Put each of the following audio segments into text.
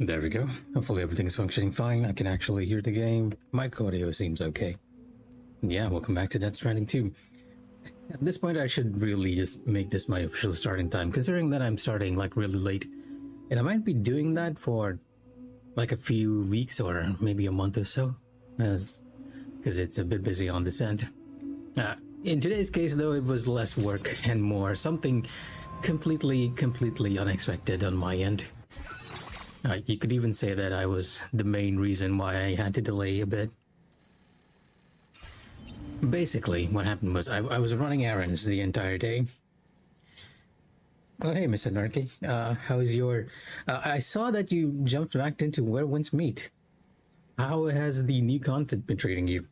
There we go. Hopefully everything's functioning fine. I can actually hear the game. My audio seems okay. Yeah, welcome back to Death Stranding 2. At this point, I should really just make this my official starting time, considering that I'm starting like really late. And I might be doing that for like a few weeks or maybe a month or so, because it's a bit busy on this end. In today's case, though, it was less work and more something completely unexpected on my end. You could even say that I was the main reason why I had to delay a bit. Basically, what happened was I was running errands the entire day. Oh, hey, Mr. Narky. How's your... I saw that you jumped back into Where Winds Meet. How has the new content been treating you?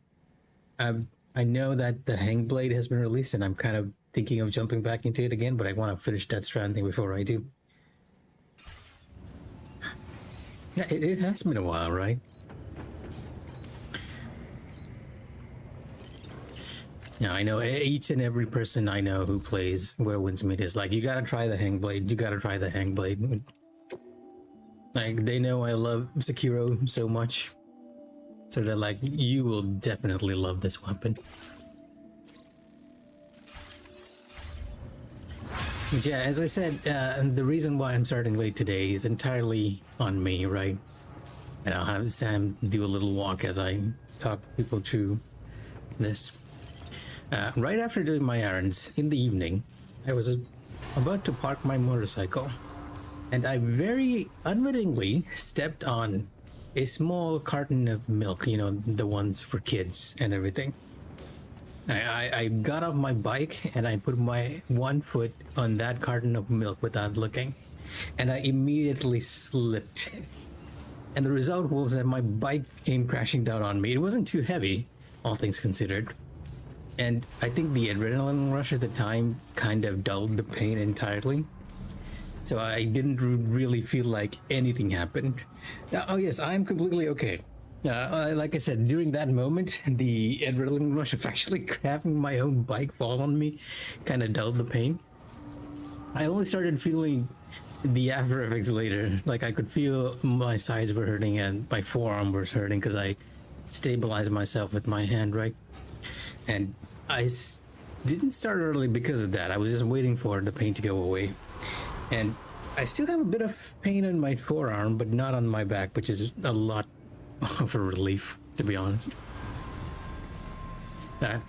I know that the Hangblade has been released, and I'm kind of thinking of jumping back into it again, but I want to finish Death Stranding before I do. It has been a while, right? Now, I know each and every person I know who plays Where Winds Meet is like, you gotta try the Hangblade, you gotta try the Hangblade. Like, they know I love Sekiro so much. So they're like, you will definitely love this weapon. But yeah, as I said, the reason why I'm starting late today is entirely on me, right? And I'll have Sam do a little walk as I talk people through this. Right after doing my errands in the evening, I was about to park my motorcycle, and I very unwittingly stepped on a small carton of milk, you know, the ones for kids and everything. I got off my bike and I put my one foot on that carton of milk without looking, and I immediately slipped. And the result was that my bike came crashing down on me. It wasn't too heavy, all things considered. And I think the adrenaline rush at the time kind of dulled the pain entirely. So I didn't really feel like anything happened. Oh yes, I'm completely okay. Like I said, during that moment, the adrenaline rush of actually having my own bike fall on me kind of dulled the pain. I only started feeling the after effects later. Like, I could feel my sides were hurting and my forearm was hurting because I stabilized myself with my hand, right? And I didn't start early because of that. I was just waiting for the pain to go away. And I still have a bit of pain on my forearm, but not on my back, which is a lot of a relief, to be honest. An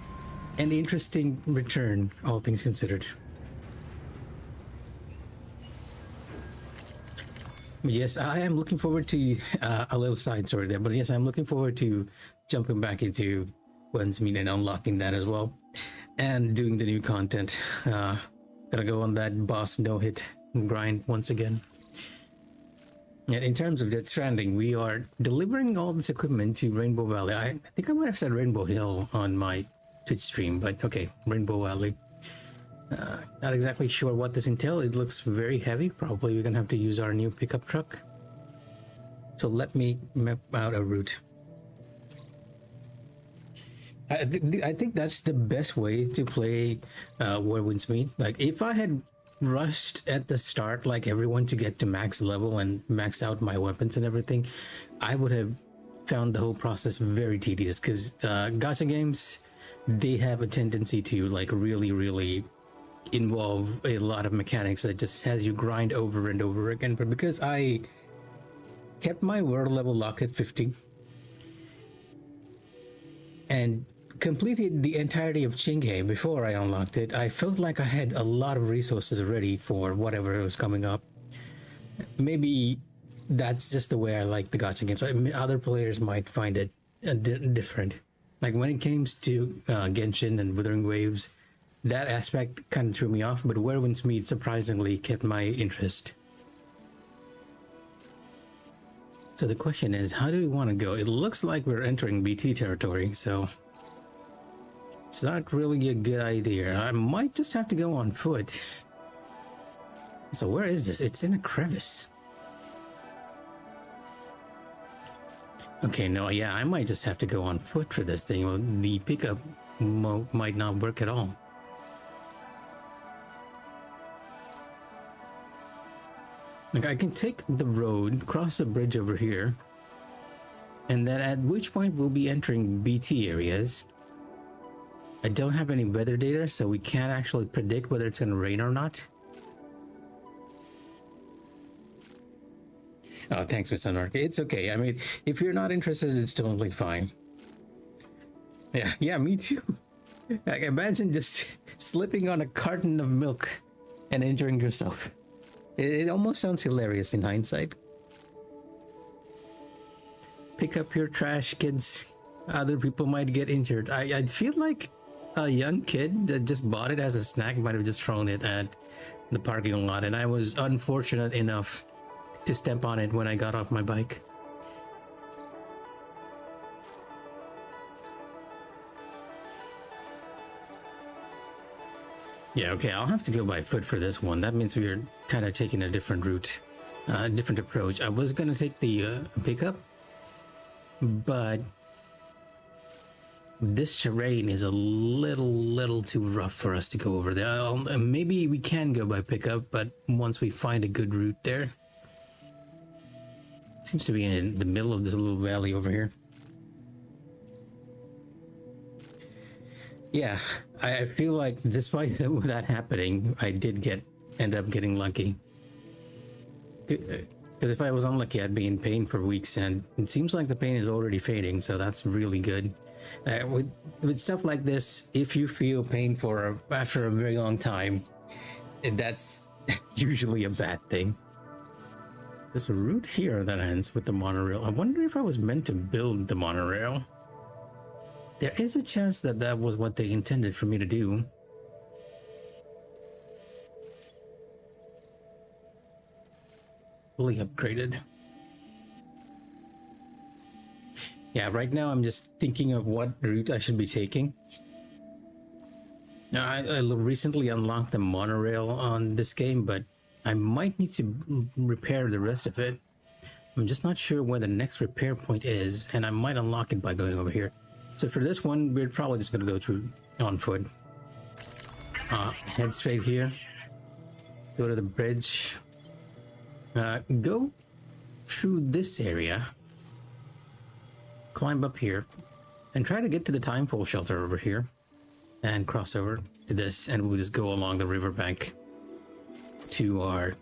interesting return, all things considered. Yes, I am looking forward to a little side story there, but yes, I'm looking forward to jumping back into Winds Meet and unlocking that as well, and doing the new content. Gotta go on that boss no-hit grind once again. And in terms of Death Stranding, we are delivering all this equipment to Rainbow Valley. I think I might have said Rainbow Hill on my Twitch stream, but okay, Rainbow Valley. Not exactly sure what this entails. It looks very heavy. Probably we're gonna have to use our new pickup truck. So let me map out a route. I think that's the best way to play Where Winds Meet. Like, if I had rushed at the start like everyone to get to max level and max out my weapons and everything, I would have found the whole process very tedious, because gacha games, they have a tendency to like really involve a lot of mechanics that just has you grind over and over again. But because I kept my world level locked at 50 and completed the entirety of Chinghe before I unlocked it, I felt like I had a lot of resources ready for whatever was coming up. Maybe that's just the way I like the gacha games. I mean, other players might find it different. Like, when it came to Genshin and Withering Waves, that aspect kind of threw me off, but Where Winds Meet surprisingly kept my interest. So the question is, how do we want to go? It looks like we're entering BT territory, so it's not really a good idea. I might just have to go on foot. So where is this? It's in a crevice. Okay, no, yeah, I might just have to go on foot for this thing. Well, the pickup might not work at all. Like, I can take the road, cross the bridge over here, and then at which point we'll be entering BT areas. I don't have any weather data, so we can't actually predict whether it's going to rain or not. Oh, thanks, Mr. Nark. It's okay. I mean, if you're not interested, it's totally fine. Yeah, me too. Like, imagine just slipping on a carton of milk and injuring yourself. It almost sounds hilarious in hindsight. Pick up your trash, kids. Other people might get injured. I feel like a young kid that just bought it as a snack might have just thrown it at the parking lot, and I was unfortunate enough to step on it when I got off my bike. Yeah, okay, I'll have to go by foot for this one. That means we're kind of taking a different route, different approach. I was gonna take the pickup, but this terrain is a little too rough for us to go over there. Maybe we can go by pickup, but once we find a good route there. Seems to be in the middle of this little valley over here. Yeah, I feel like despite that happening, I did end up getting lucky. Because if I was unlucky, I'd be in pain for weeks, and it seems like the pain is already fading, so that's really good. With stuff like this, if you feel pain after a very long time, that's usually a bad thing. There's a route here that ends with the monorail. I wonder if I was meant to build the monorail. There is a chance that that was what they intended for me to do. Fully upgraded. Yeah, right now I'm just thinking of what route I should be taking. Now, I recently unlocked the monorail on this game, but I might need to repair the rest of it. I'm just not sure where the next repair point is, and I might unlock it by going over here. So for this one, we're probably just going to go through on foot. Head straight here. Go to the bridge. Go through this area. Climb up here. And try to get to the time pole shelter over here. And cross over to this, and we'll just go along the riverbank to our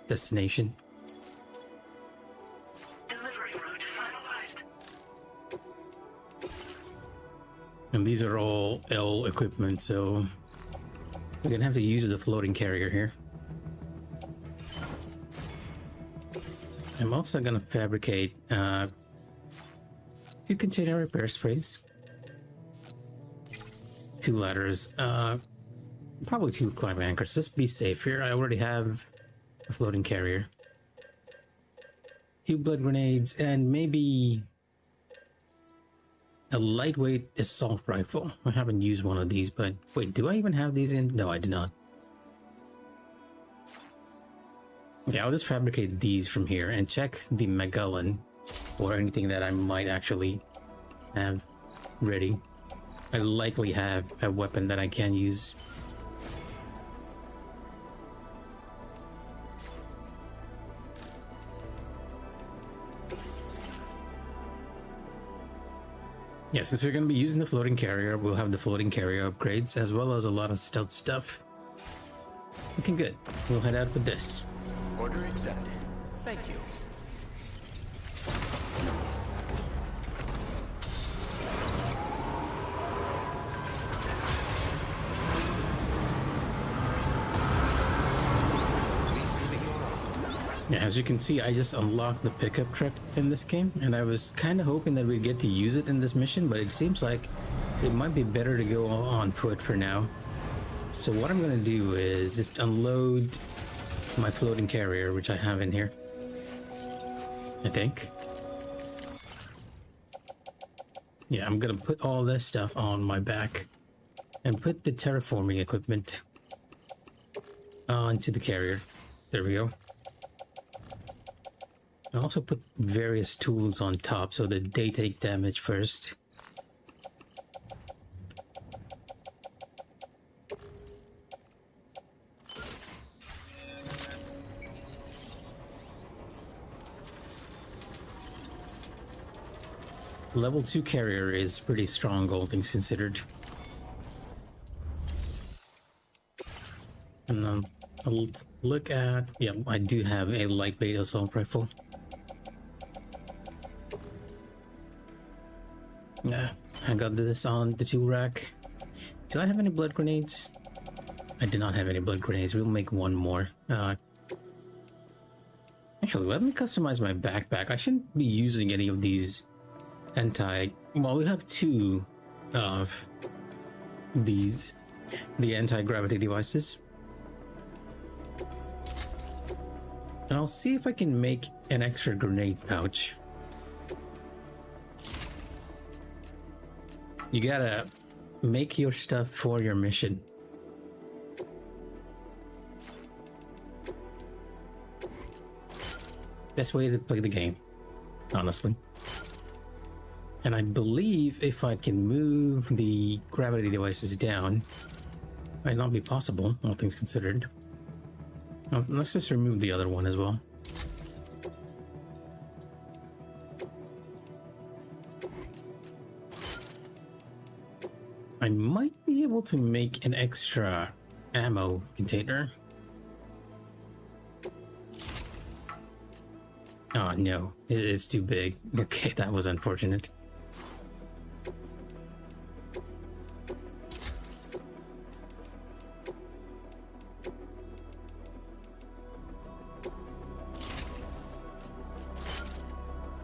destination. Delivery route finalized. And these are all L equipment, so we're gonna have to use the floating carrier here. I'm also gonna fabricate 2 container repair sprays, 2 ladders, probably 2 climb anchors. Just be safe here. I already have a floating carrier, 2 blood grenades, and maybe a lightweight assault rifle. I haven't used one of these, but wait, do I even have these in? No, I do not. Okay, I'll just fabricate these from here and check the Magellan for anything that I might actually have ready. I likely have a weapon that I can use. Yeah, since we're going to be using the floating carrier, we'll have the floating carrier upgrades as well as a lot of stealth stuff. Looking good. We'll head out with this. Order accepted. Thank you. Yeah, as you can see, I just unlocked the pickup truck in this game, and I was kind of hoping that we'd get to use it in this mission, but it seems like it might be better to go on foot for now. So what I'm going to do is just unload my floating carrier, which I have in here, I think. Yeah, I'm going to put all this stuff on my back and put the terraforming equipment onto the carrier. There we go. I also put various tools on top so that they take damage first. Level 2 carrier is pretty strong, all things considered. And I'll look at... Yeah, I do have a lightweight assault rifle. Yeah, I got this on the tool rack. Do I have any blood grenades? I do not have any blood grenades. We'll make one more. Actually, let me customize my backpack. I shouldn't be using any of these well, we have two of these, the anti-gravity devices. And I'll see if I can make an extra grenade pouch. You gotta make your stuff for your mission. Best way to play the game, honestly. And I believe if I can move the gravity devices down, might not be possible, all things considered. Let's just remove the other one as well. I might be able to make an extra ammo container. Oh no, it's too big. Okay, that was unfortunate.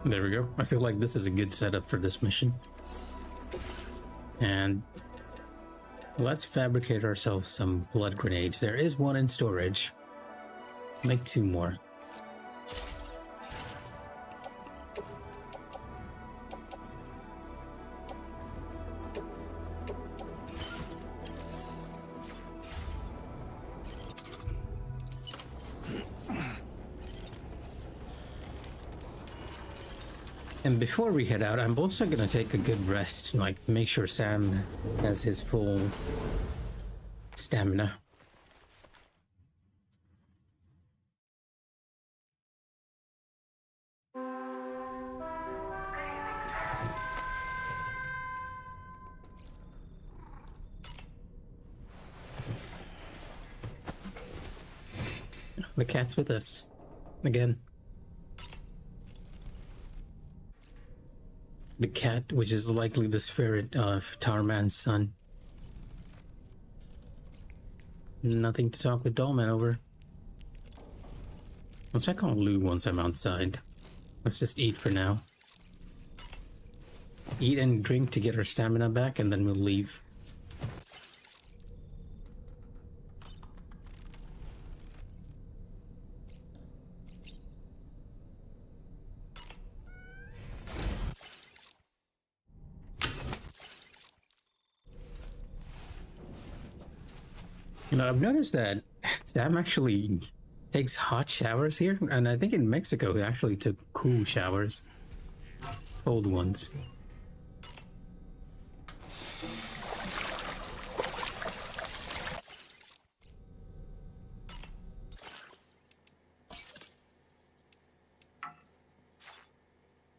There we go. I feel like this is a good setup for this mission. And let's fabricate ourselves some blood grenades. There is one in storage. Make two more. And before we head out, I'm also gonna take a good rest, like make sure Sam has his full stamina. The cat's with us again. The cat, which is likely the spirit of Tarman's son. Nothing to talk with Dollman over. I'll check on Lou once I'm outside. Let's just eat for now. Eat and drink to get our stamina back, and then we'll leave. You know, I've noticed that Sam actually takes hot showers here, and I think in Mexico he actually took cool showers. Cold ones.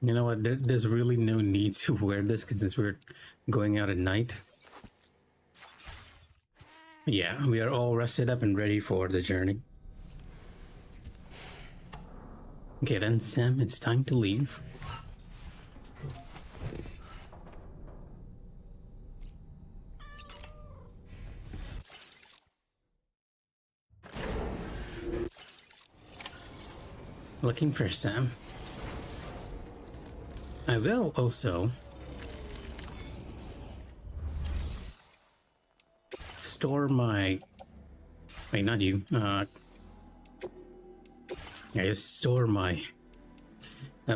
You know what, there's really no need to wear this since we're going out at night. Yeah, we are all rested up and ready for the journey. Okay then, Sam, it's time to leave. Looking for Sam. I will also store my... Wait, not you. I just store my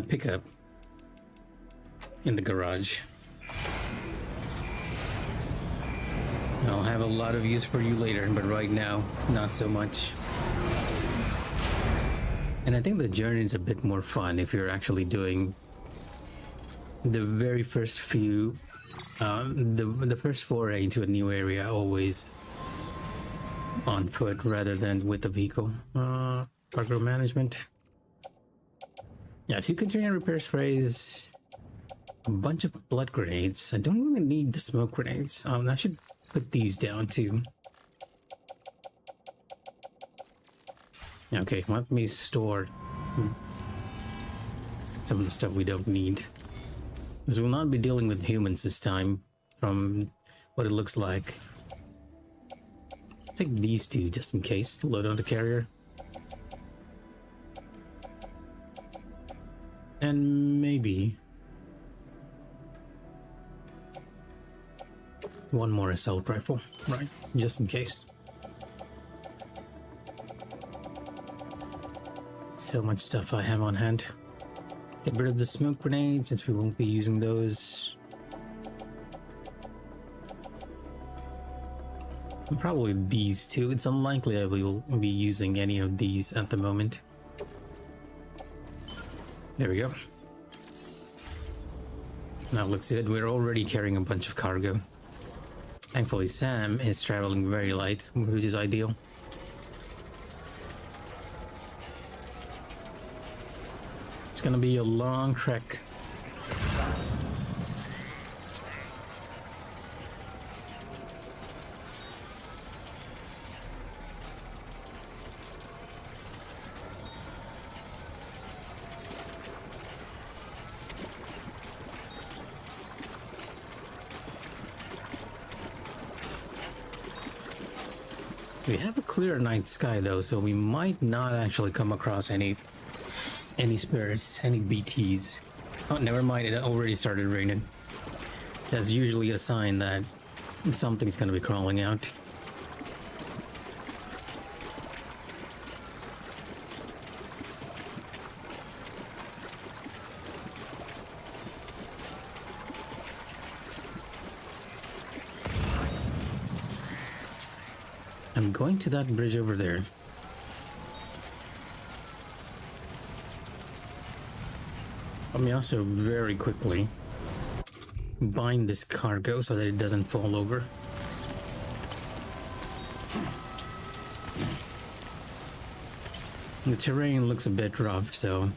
pickup in the garage. I'll have a lot of use for you later, but right now, not so much. And I think the journey is a bit more fun if you're actually doing the very first few, the first foray into a new area, always on foot rather than with a vehicle. Cargo management. Yeah, so you continue repair sprays. A bunch of blood grenades. I don't really need the smoke grenades. I should put these down too. Okay, let me store some of the stuff we don't need. Because we'll not be dealing with humans this time, from what it looks like. Take these two just in case. Load on the carrier. And maybe one more assault rifle, right? Just in case. So much stuff I have on hand. Get rid of the smoke grenades since we won't be using those. And probably these two. It's unlikely I will be using any of these at the moment. There we go. Now looks good. We're already carrying a bunch of cargo. Thankfully Sam is traveling very light, which is ideal. It's gonna be a long trek. We have a clear night sky though, so we might not actually come across any spirits, any BTs. Oh, never mind, it already started raining. That's usually a sign that something's gonna be crawling out. I'm going to that bridge over there. Let me also very quickly bind this cargo so that it doesn't fall over. The terrain looks a bit rough, so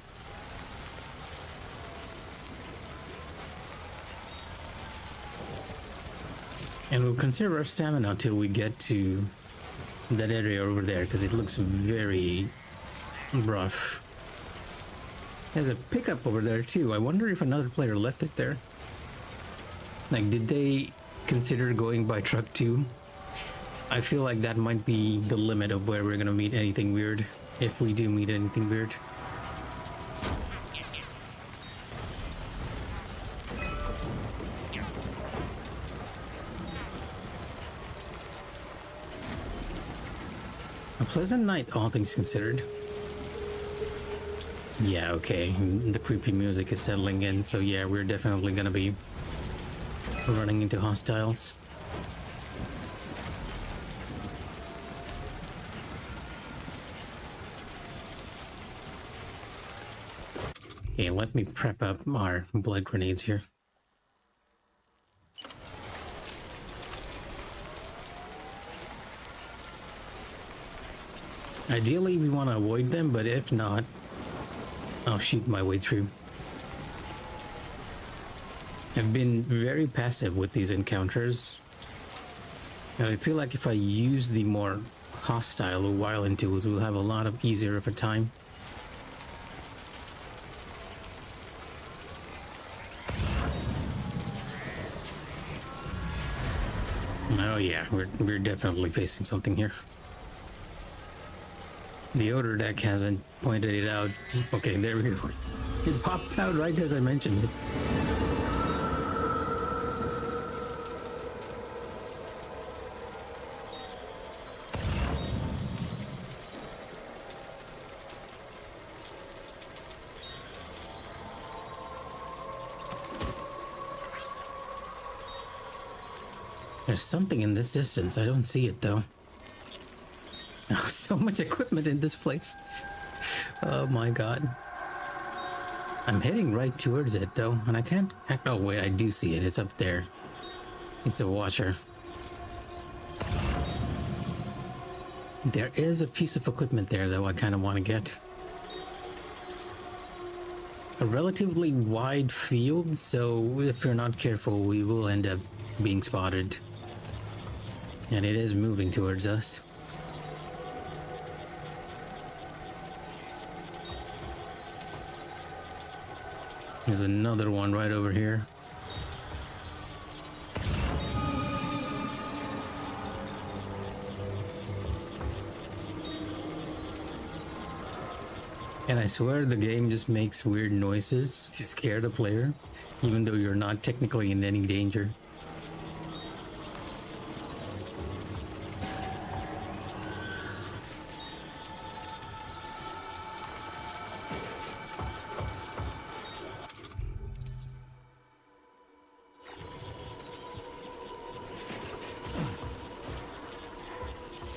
and we'll conserve our stamina till we get to that area over there, because it looks very rough. There's a pickup over there too. I wonder if another player left it there. Like, did they consider going by truck too? I feel like that might be the limit of where we're gonna meet anything weird, if we do meet anything weird. A pleasant night, all things considered. Yeah, okay. The creepy music is settling in, so yeah, we're definitely gonna be running into hostiles. Okay, let me prep up our blood grenades here. Ideally, we want to avoid them, but if not, I'll shoot my way through. I've been very passive with these encounters, and I feel like if I use the more hostile or violent tools, we'll have a lot of easier of a time. Oh yeah, we're definitely facing something here. The order deck hasn't pointed it out. Okay, there we go. It popped out right as I mentioned it. There's something in this distance. I don't see it though. Oh, so much equipment in this place. Oh my god. I'm heading right towards it though, and I can't act. Oh wait, I do see it. It's up there. It's a watcher. There is a piece of equipment there though I kind of want to get. a relatively wide field, so if you're not careful, we will end up being spotted. And it is moving towards us. There's another one right over here. And I swear the game just makes weird noises to scare the player, even though you're not technically in any danger.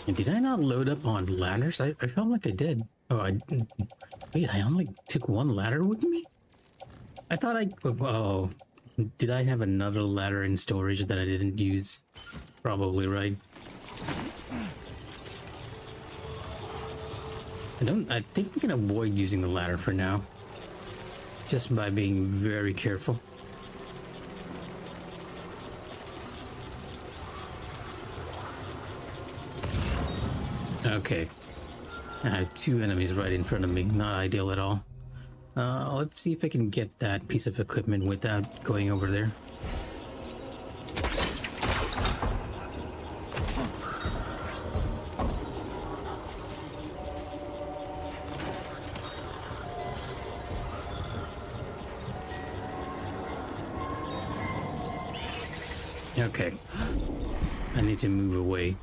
And did I not load up on ladders? I felt like I did. Oh, wait, I only took one ladder with me? I thought oh, did I have another ladder in storage that I didn't use? Probably, right? I think we can avoid using the ladder for now. Just by being very careful. Okay. I have two enemies right in front of me. Not ideal at all. Let's see if I can get that piece of equipment without going over there. Okay. I need to move away.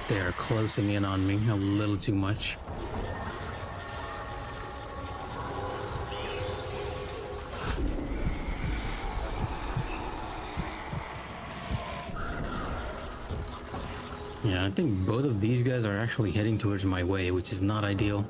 They are closing in on me a little too much. Yeah, I think both of these guys are actually heading towards my way, which is not ideal.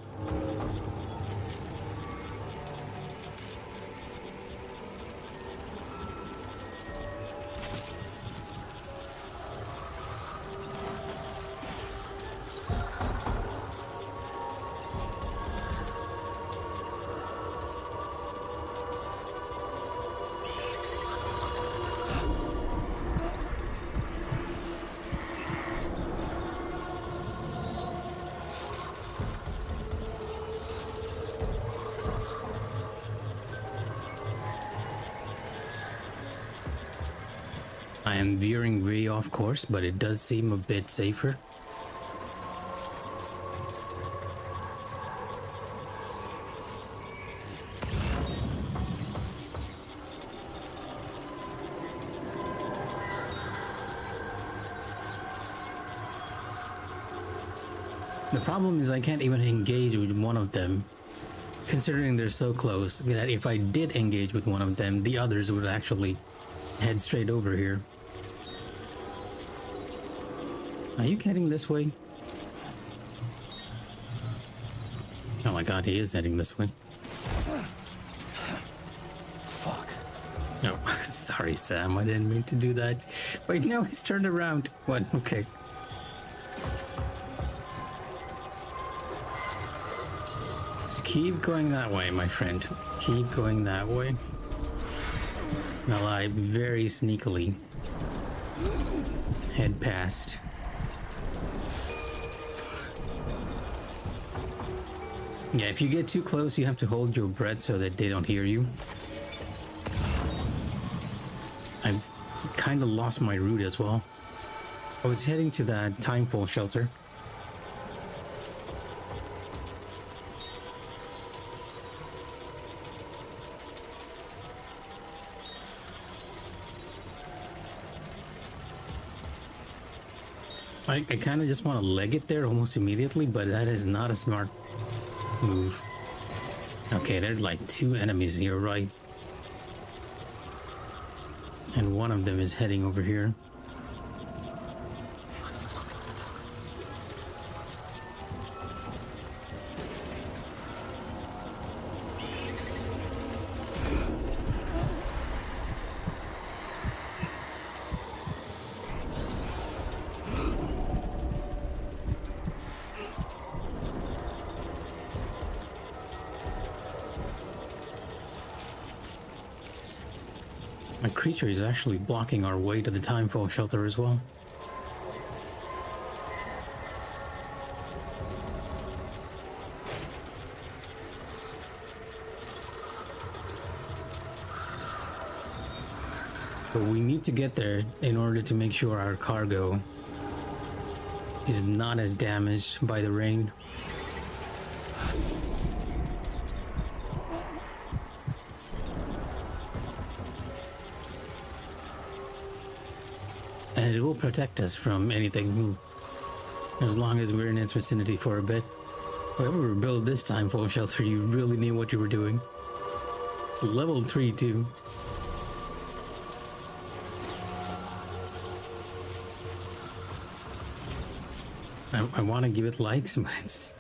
I am veering way off course, but it does seem a bit safer. The problem is I can't even engage with one of them, considering they're so close that if I did engage with one of them, the others would actually head straight over here. Are you heading this way? Oh my god, he is heading this way. Fuck. No, sorry Sam, I didn't mean to do that. Wait, no, he's turned around. What? Okay. Just keep going that way, my friend. Keep going that way. While I very sneakily head past. Yeah, if you get too close, you have to hold your breath so that they don't hear you. I've kind of lost my route as well. I was heading to that timeful shelter. I kind of just want to leg it there almost immediately, but that is not a smart move. Okay, there's like two enemies here, right? And one of them is heading over here. My creature is actually blocking our way to the timefall shelter as well. But we need to get there in order to make sure our cargo is not as damaged by the rain. And it will protect us from anything as long as we're in its vicinity for a bit. Whoever built this timefall shelter, you really knew what you were doing. It's level 3 too. I want to give it likes, but it's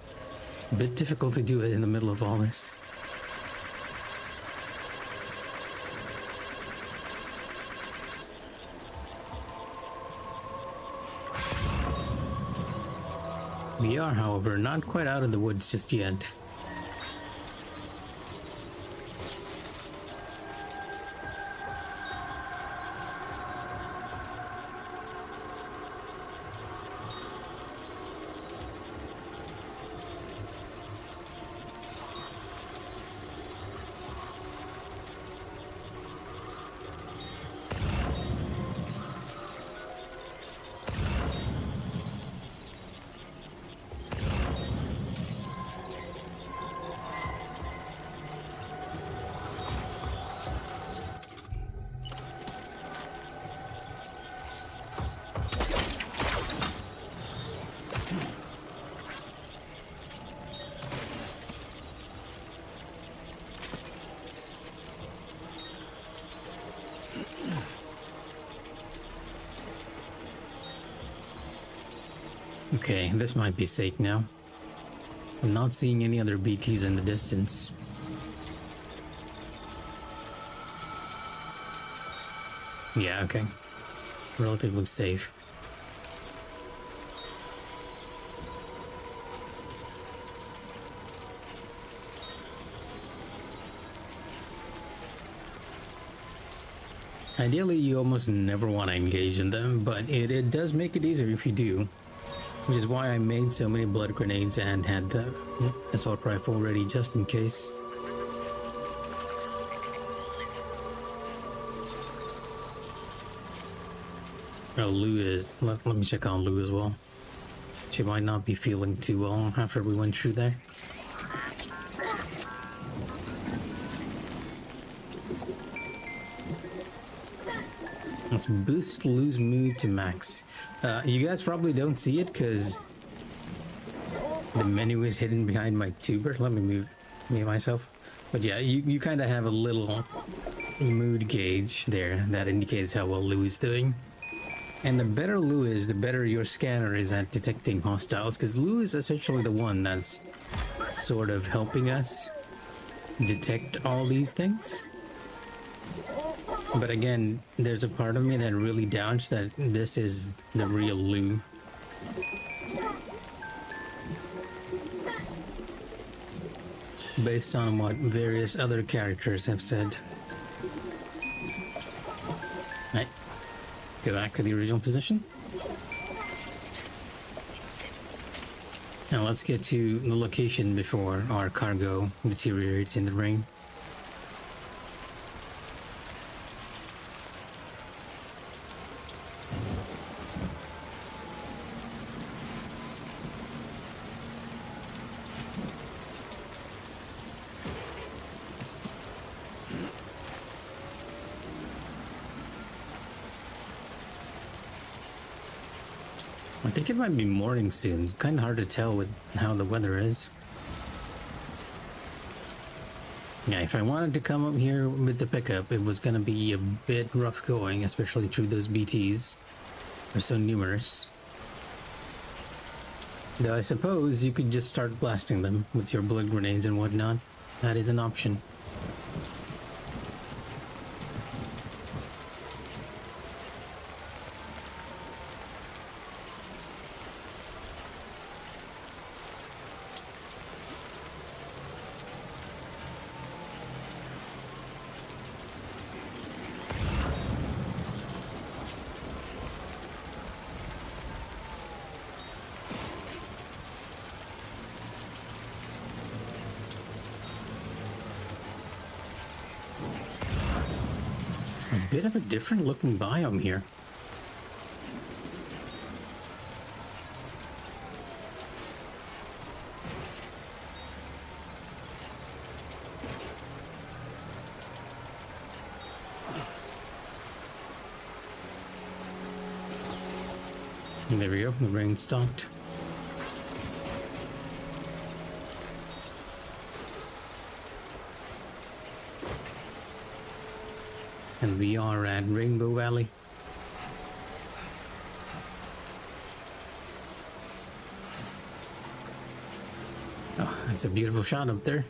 a bit difficult to do it in the middle of all this. We are, however, not quite out of the woods just yet. Okay, this might be safe now. I'm not seeing any other BTs in the distance. Yeah, okay. Relatively safe. Ideally, you almost never want to engage in them, but it does make it easier if you do. Which is why I made so many blood grenades and had the assault rifle ready just in case. Oh, Lou is. Let me check on Lou as well. She might not be feeling too well after we went through there. Let's boost Lou's mood to max. You guys probably don't see it because the menu is hidden behind my tuber. Let me move myself. But yeah, you kind of have a little mood gauge there that indicates how well Lou is doing. And the better Lou is, the better your scanner is at detecting hostiles, because Lou is essentially the one that's sort of helping us detect all these things. But again, there's a part of me that really doubts that this is the real Lou. Based on what various other characters have said. Right. Go back to the original position. Now let's get to the location before our cargo deteriorates in the rain. I think it might be morning soon. Kind of hard to tell with how the weather is. Yeah, if I wanted to come up here with the pickup, it was going to be a bit rough going, especially through those BTs. They're so numerous. Though I suppose you could just start blasting them with your blood grenades and whatnot. That is an option. bit of a different looking biome here. And there we go, the rain stopped. And we are at Rainbow Valley. Oh, that's a beautiful shot up there.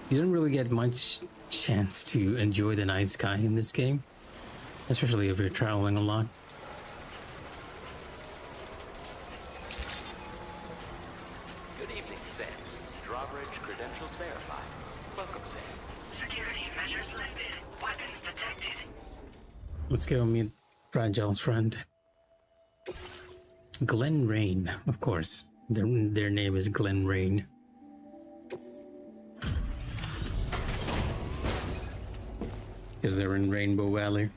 You don't really get much chance to enjoy the night sky in this game, especially if you're traveling a lot. Good evening, Sam. Drawbridge credentials verified. Welcome, Sam. Security measures lifted. Weapons detected. Let's go meet Fragile's friend. Glen Rain, of course. Their name is Glen Rain. Because they're in Rainbow Valley.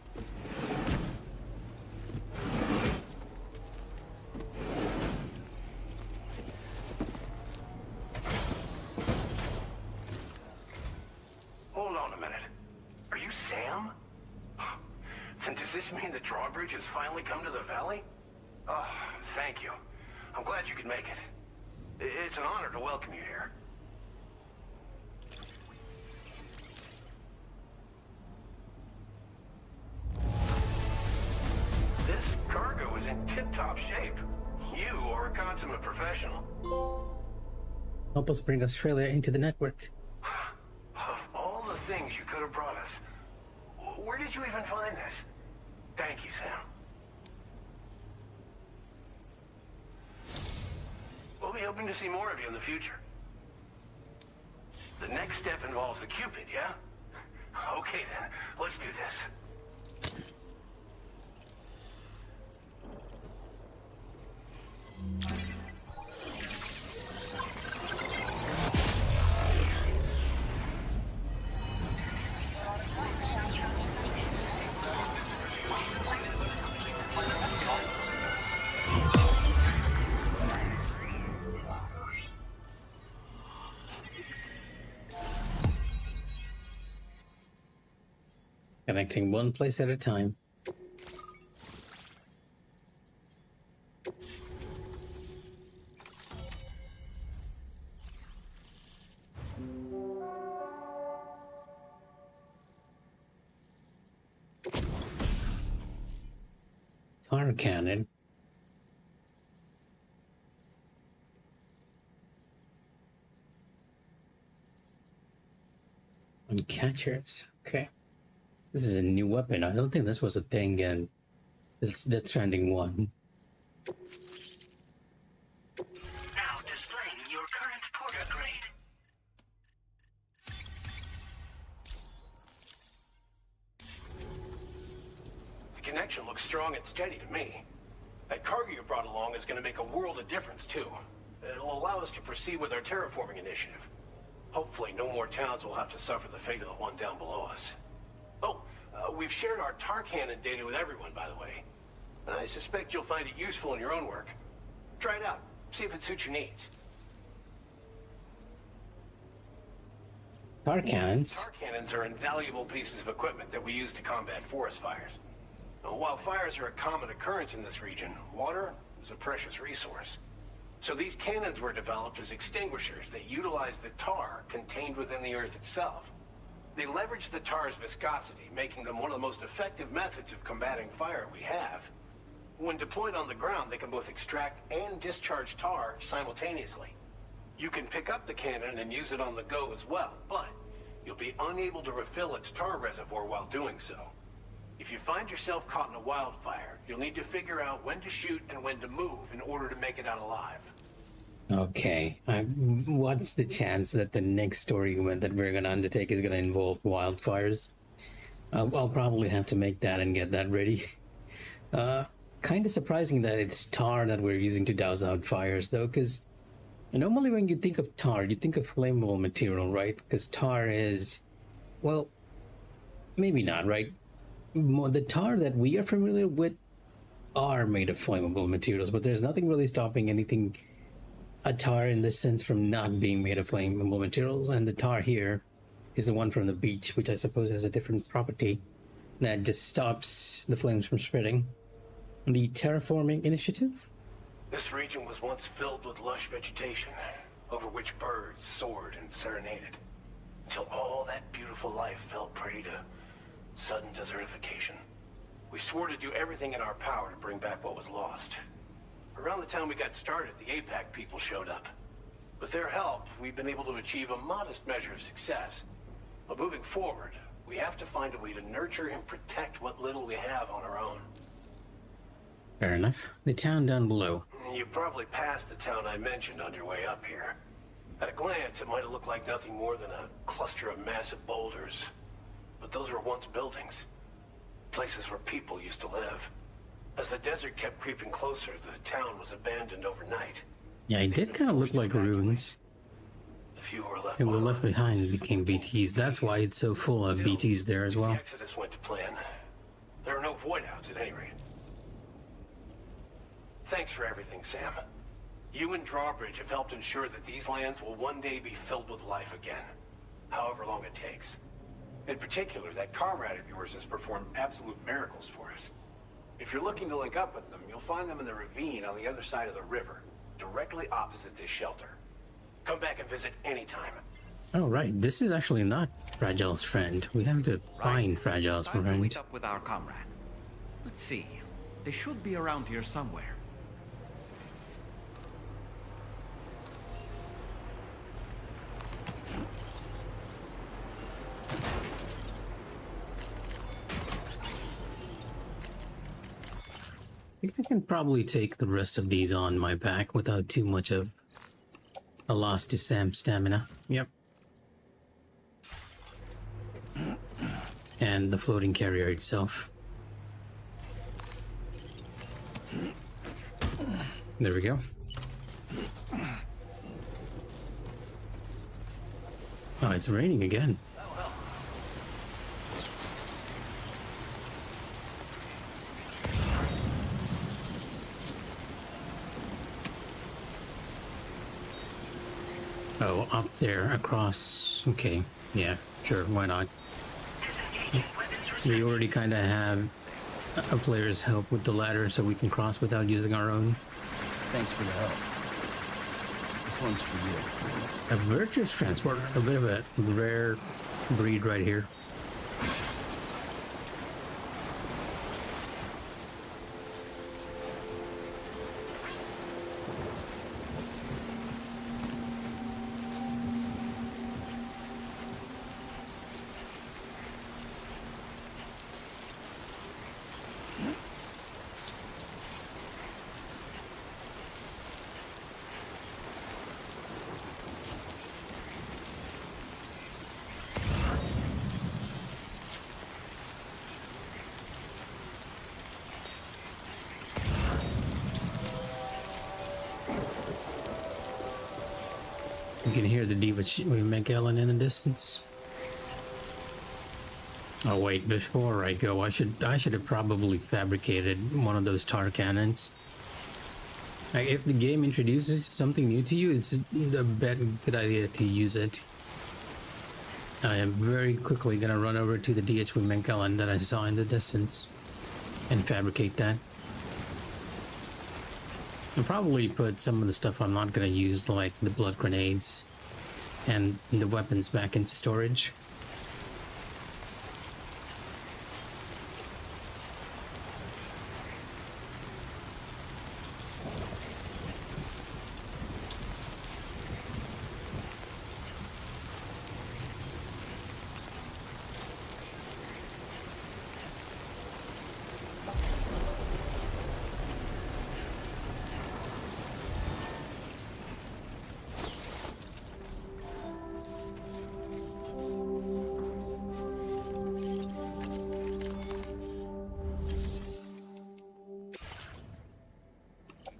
Hold on a minute. Are you Sam? Then does this mean the drawbridge has finally come to the valley? Oh, thank you. I'm glad you could make it. It's an honor to welcome you here. This cargo is in tip-top shape. You are a consummate professional. Help us bring Australia into the network. Of all the things you could have brought us, where did you even find this? Thank you, Sam. We'll be hoping to see more of you in the future. The next step involves the Cupid, yeah? Okay then, let's do this. Connecting one place at a time. Tar cannon. And catchers. Okay. This is a new weapon. I don't think this was a thing in Death Stranding 1. Now displaying your current porter grade. The connection looks strong and steady to me. That cargo you brought along is going to make a world of difference, too. It'll allow us to proceed with our terraforming initiative. Hopefully, no more towns will have to suffer the fate of the one down below us. Oh, we've shared our tar cannon data with everyone, by the way. I suspect you'll find it useful in your own work. Try it out. See if it suits your needs. Tar cannons. Tar cannons are invaluable pieces of equipment that we use to combat forest fires. While fires are a common occurrence in this region, water is a precious resource. So these cannons were developed as extinguishers that utilize the tar contained within the earth itself. They leverage the tar's viscosity, making them one of the most effective methods of combating fire we have. When deployed on the ground, they can both extract and discharge tar simultaneously. You can pick up the cannon and use it on the go as well, but you'll be unable to refill its tar reservoir while doing so. If you find yourself caught in a wildfire, you'll need to figure out when to shoot and when to move in order to make it out alive. Okay. What's the chance that the next story event that we're going to undertake is going to involve wildfires? I'll probably have to make that and get that ready. Kind of surprising that it's tar that we're using to douse out fires, though, because normally when you think of tar, you think of flammable material, right? Because tar is, well, maybe not, right? The tar that we are familiar with are made of flammable materials, but there's nothing really stopping anything a tar in this sense from not being made of flammable materials. And the tar here is the one from the beach, which I suppose has a different property that just stops the flames from spreading. The terraforming initiative? This region was once filled with lush vegetation, over which birds soared and serenaded, until all that beautiful life fell prey to sudden desertification. We swore to do everything in our power to bring back what was lost. Around the time we got started, the APAC people showed up. With their help, we've been able to achieve a modest measure of success. But moving forward, we have to find a way to nurture and protect what little we have on our own. Fair enough. The town down below. You probably passed the town I mentioned on your way up here. At a glance, it might have looked like nothing more than a cluster of massive boulders. But those were once buildings. Places where people used to live. As the desert kept creeping closer, the town was abandoned overnight. Yeah, it did kind of look like ruins. The few were left They were left behind. behind and became BTs. That's why it's so full of BTs there as well. The exodus went to plan. There are no void outs at any rate. Thanks for everything, Sam. You and Drawbridge have helped ensure that these lands will one day be filled with life again, however long it takes. In particular, that comrade of yours has performed absolute miracles for us. If you're looking to link up with them, you'll find them in the ravine on the other side of the river, directly opposite this shelter. Come back and visit anytime. Oh, right. This is actually not Fragile's friend. We have to find Fragile's Time to friend. meet up with our comrade. Let's see. They should be around here somewhere. I think I can probably take the rest of these on my back without too much of a loss to Sam's stamina. Yep. And the floating carrier itself. There we go. Oh, it's raining again. Oh, up there, across. Okay, yeah, sure, why not? We already kind of have a player's help with the ladder, so we can cross without using our own. Thanks for the help. This one's for you. A virtuous transporter, a bit of a rare breed right here. You can hear the Diva Magellan in the distance. Oh wait, before I go, I should have probably fabricated one of those tar cannons. Like, if the game introduces something new to you, it's a good idea to use it. I am very quickly gonna run over to the DHV Magellan that I saw in the distance and fabricate that. I'll probably put some of the stuff I'm not gonna use, like the blood grenades and the weapons, back into storage.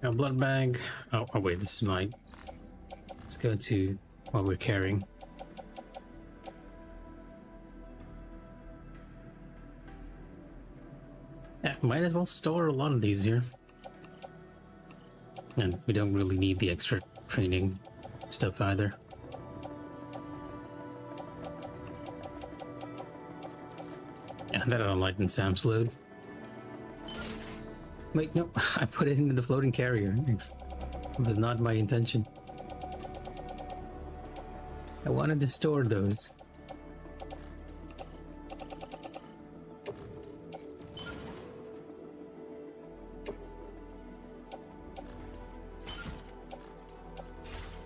A blood bag. Oh, wait, this is mine. Let's go to what we're carrying. Yeah, might as well store a lot of these here. And we don't really need the extra training stuff either. Yeah, that'll lighten Sam's load. Wait, no, I put it into the floating carrier. It was not my intention. I wanted to store those.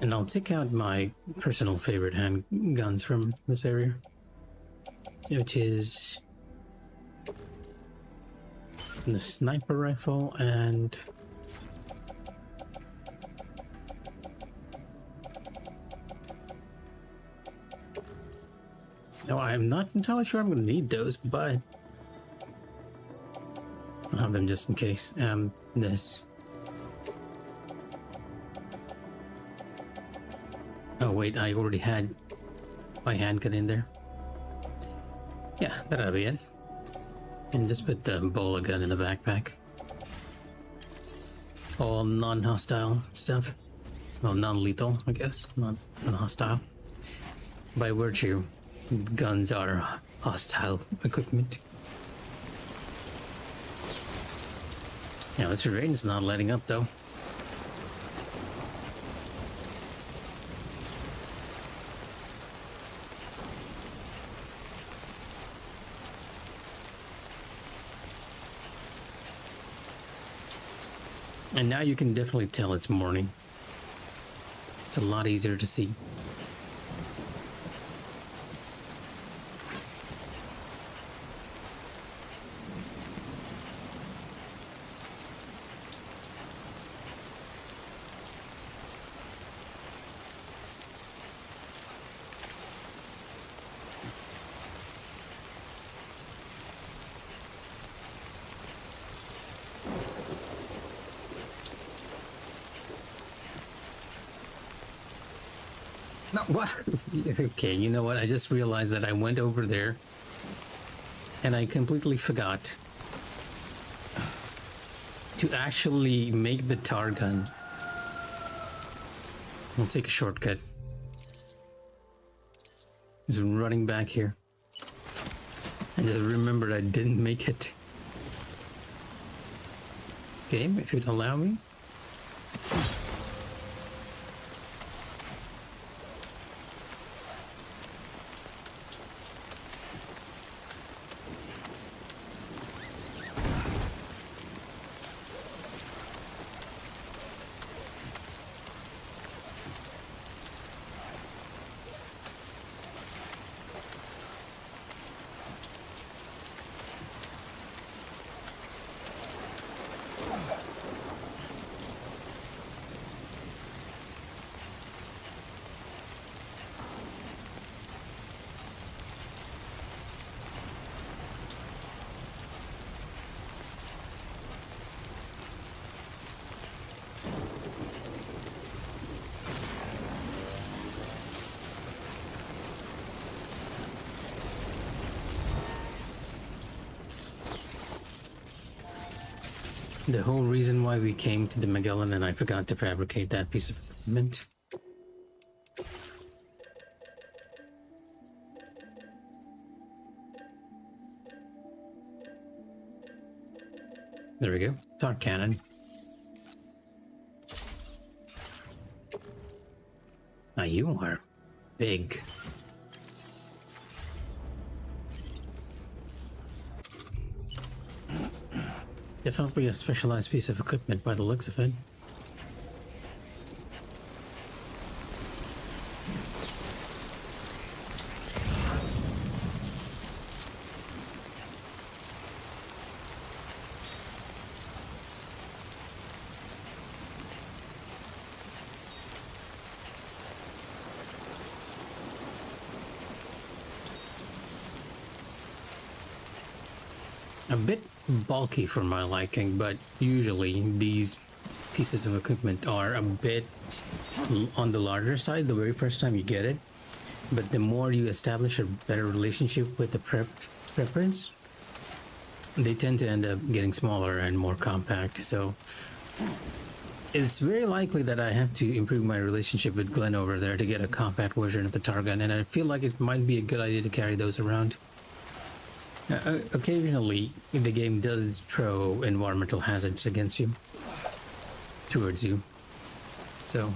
And I'll take out my personal favorite handguns from this area, which is the sniper rifle and no, I'm not entirely sure I'm going to need those, but I'll have them just in case. And this. Oh wait, I already had my handgun in there. Yeah, that'll be it. And just put the bowler gun in the backpack. All non-hostile stuff. Well, non-lethal, I guess. Not hostile. By virtue, guns are hostile equipment. Yeah, this rain's not letting up though. And now you can definitely tell it's morning. It's a lot easier to see. No, what? Okay, you know what? I just realized that I went over there and I completely forgot to actually make the tar gun. I'll take a shortcut. Just running back here. I just remembered I didn't make it. Game, if you'd allow me. The whole reason why we came to the Magellan and I forgot to fabricate that piece of equipment. There we go. Dart cannon. Now you are big. Definitely a specialized piece of equipment by the looks of it. A bit bulky for my liking, but usually these pieces of equipment are a bit on the larger side the very first time you get it, but the more you establish a better relationship with the preppers, they tend to end up getting smaller and more compact. So it's very likely that I have to improve my relationship with Glenn over there to get a compact version of the Targun, and I feel like it might be a good idea to carry those around. Occasionally, the game does throw environmental hazards against you, towards you. So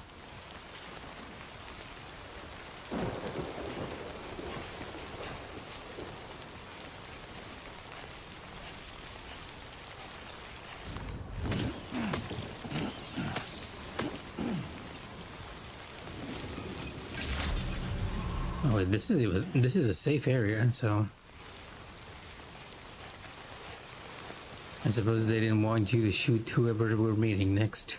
oh, this is a safe area, so I suppose they didn't want you to shoot whoever we're meeting next.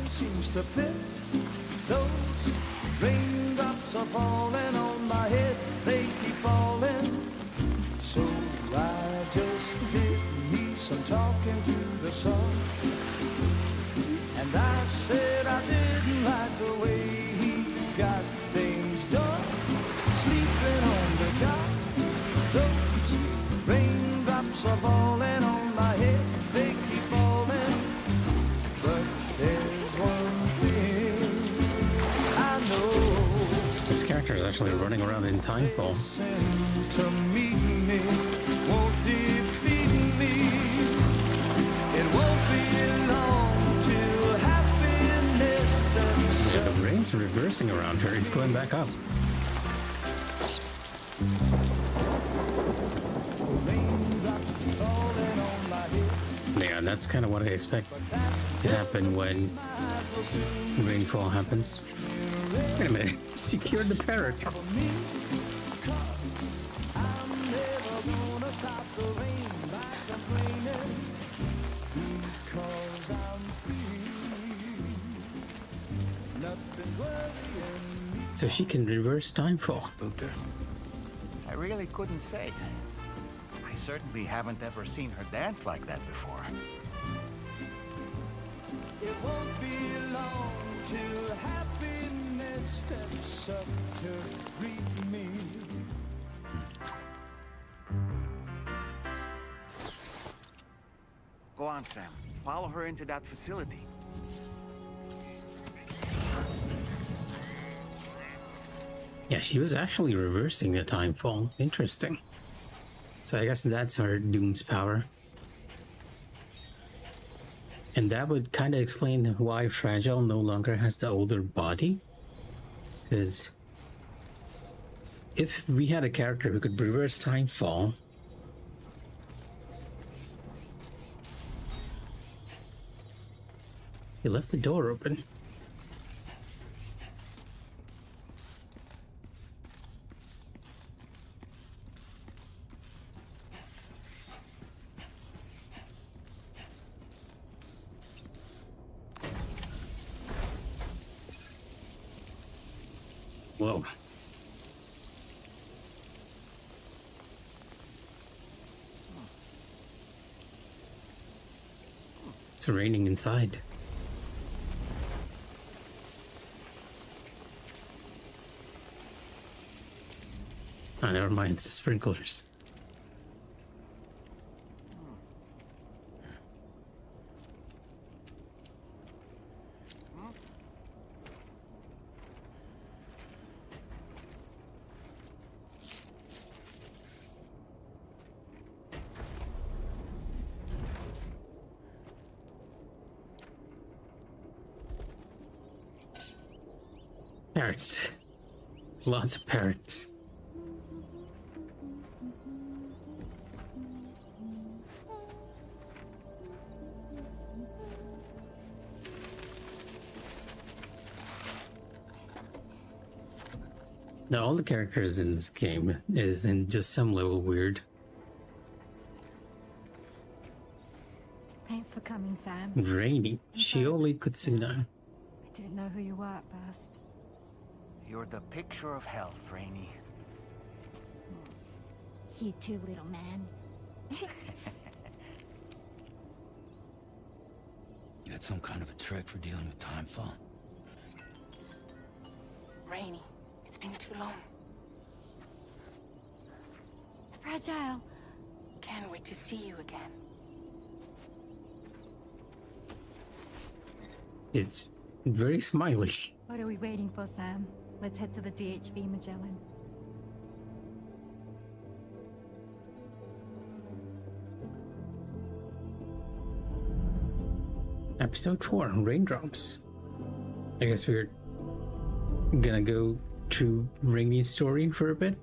Seems to fit. Those raindrops are falling on my head, they keep falling. So I just did me some talking to the sun, and I said I didn't like the way he got things done, sleeping on the job. Those raindrops are falling on my head, they keep falling. But there's one thing I know. This character is actually running around in Timefall. To meet me won't defeat me. It won't be long till happiness. Yeah, the rain's reversing around her. It's going back up. Yeah, that's kind of what I expect to happen when rainfall happens. Wait a minute. Secure the parrot. So she can reverse timefall. Spooked her? I really couldn't say. I certainly haven't ever seen her dance like that before. It won't be long till happiness steps up to greet me. Go on, Sam. Follow her into that facility. Yeah, she was actually reversing the timefall. Interesting. So I guess that's her Doom's power. And that would kind of explain why Fragile no longer has the older body. Because if we had a character who could reverse timefall, he left the door open. Whoa. It's raining inside. Oh, never mind, it's sprinklers. Parrots. Lots of parrots. Now, all the characters in this game is in just some level weird. Thanks for coming, Sam. Rainy. Shioli Kutsuna. I didn't know who you were at first. You're the picture of health, Rainey. You too, little man. You got some kind of a trick for dealing with timefall? Rainy, it's been too long. Fragile. Can't wait to see you again. It's very smiley. What are we waiting for, Sam? Let's head to the DHV Magellan. Episode 4, Raindrops. I guess we're gonna go to Rainey's story for a bit.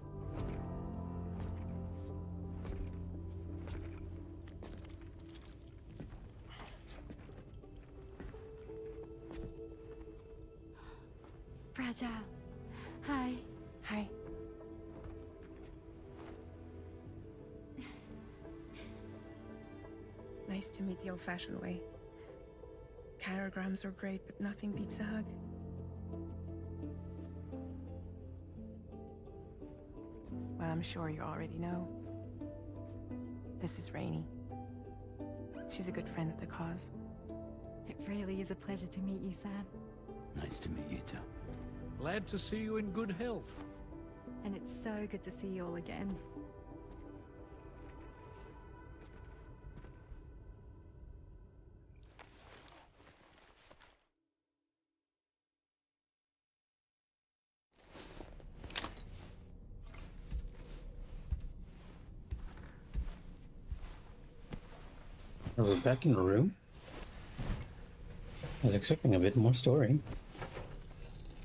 Fragile. Hi. Hi. Nice to meet the old-fashioned way. Caragrams are great, but nothing beats a hug. Well, I'm sure you already know. This is Rainy. She's a good friend of the cause. It really is a pleasure to meet you, Sam. Nice to meet you too. Glad to see you in good health. And it's so good to see you all again. We're back in the room. I was expecting a bit more story.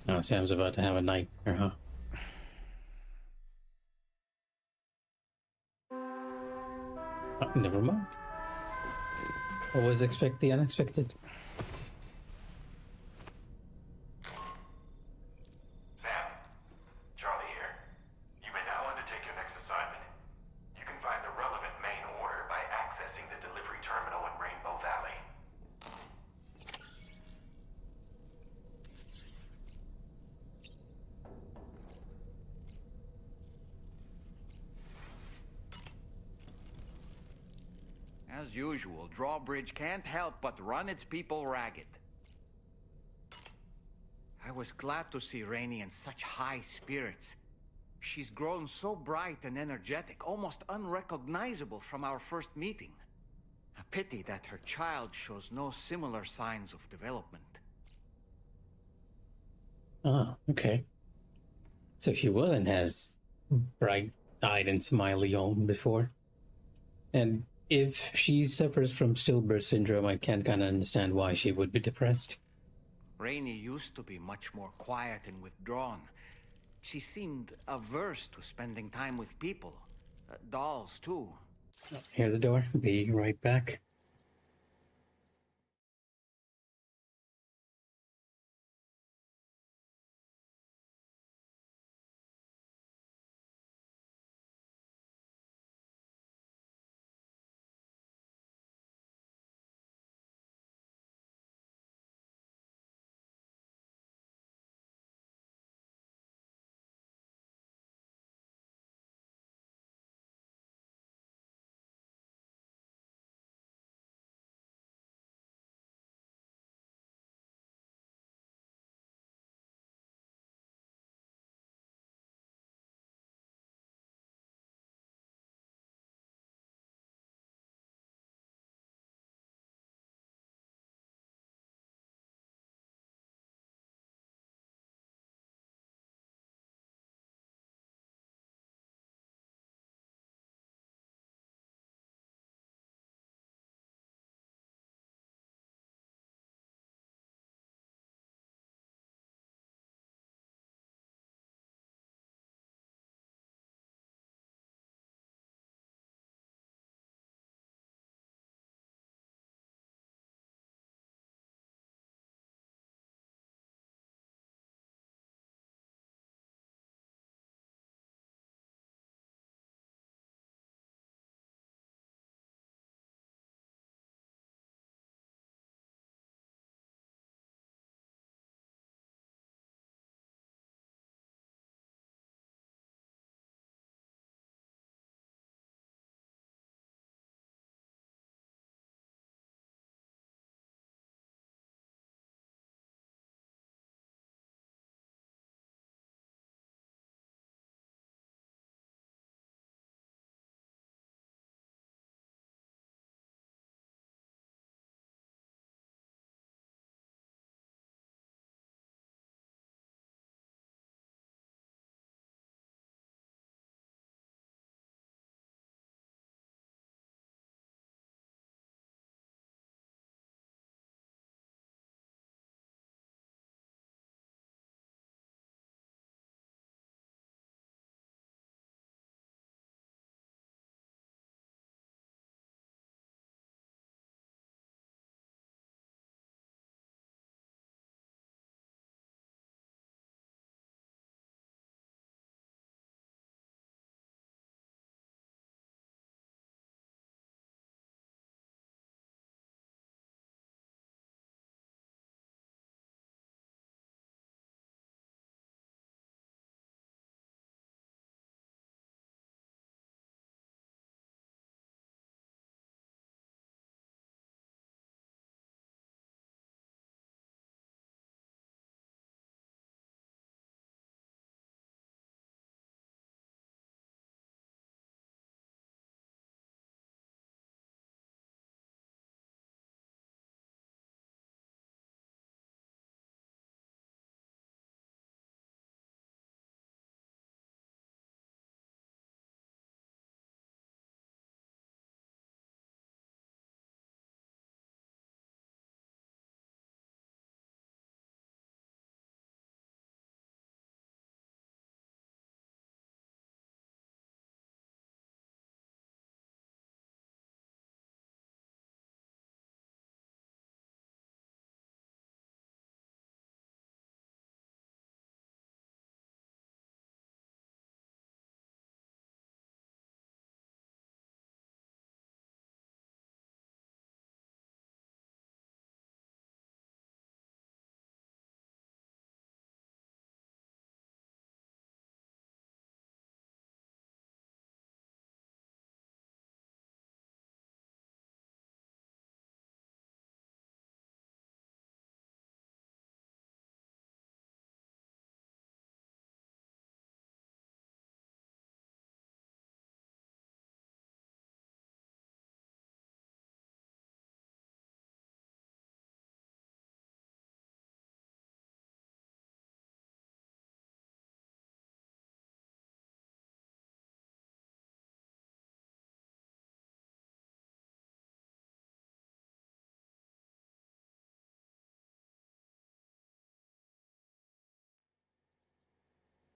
Oh, Sam's about to have a nightmare, huh? Oh, never mind. Always expect the unexpected. Sam, Charlie here. You may now undertake your next assignment. You can find the relevant main order by accessing the delivery terminal in Rainbow Valley. As usual, Drawbridge can't help but run its people ragged. I was glad to see Rainey in such high spirits. She's grown so bright and energetic, almost unrecognizable from our first meeting. A pity that her child shows no similar signs of development. Ah, okay. So she wasn't as bright-eyed and smiley on before. And if she suffers from stillbirth syndrome, I can kind of understand why she would be depressed. Rainey used to be much more quiet and withdrawn. She seemed averse to spending time with people. Dolls, too. Hear the door. Be right back.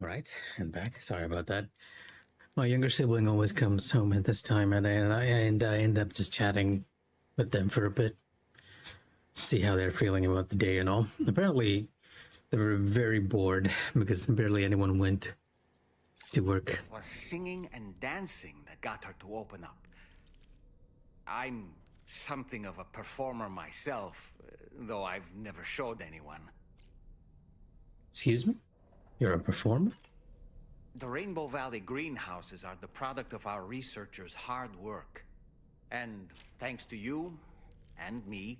Right, and back. Sorry about that. My younger sibling always comes home at this time, and I end up just chatting with them for a bit, see how they're feeling about the day and all. Apparently, they were very bored because barely anyone went to work. It was singing and dancing that got her to open up. I'm something of a performer myself, though I've never showed anyone. Excuse me? You're a performer? The Rainbow Valley greenhouses are the product of our researchers' hard work. And thanks to you and me,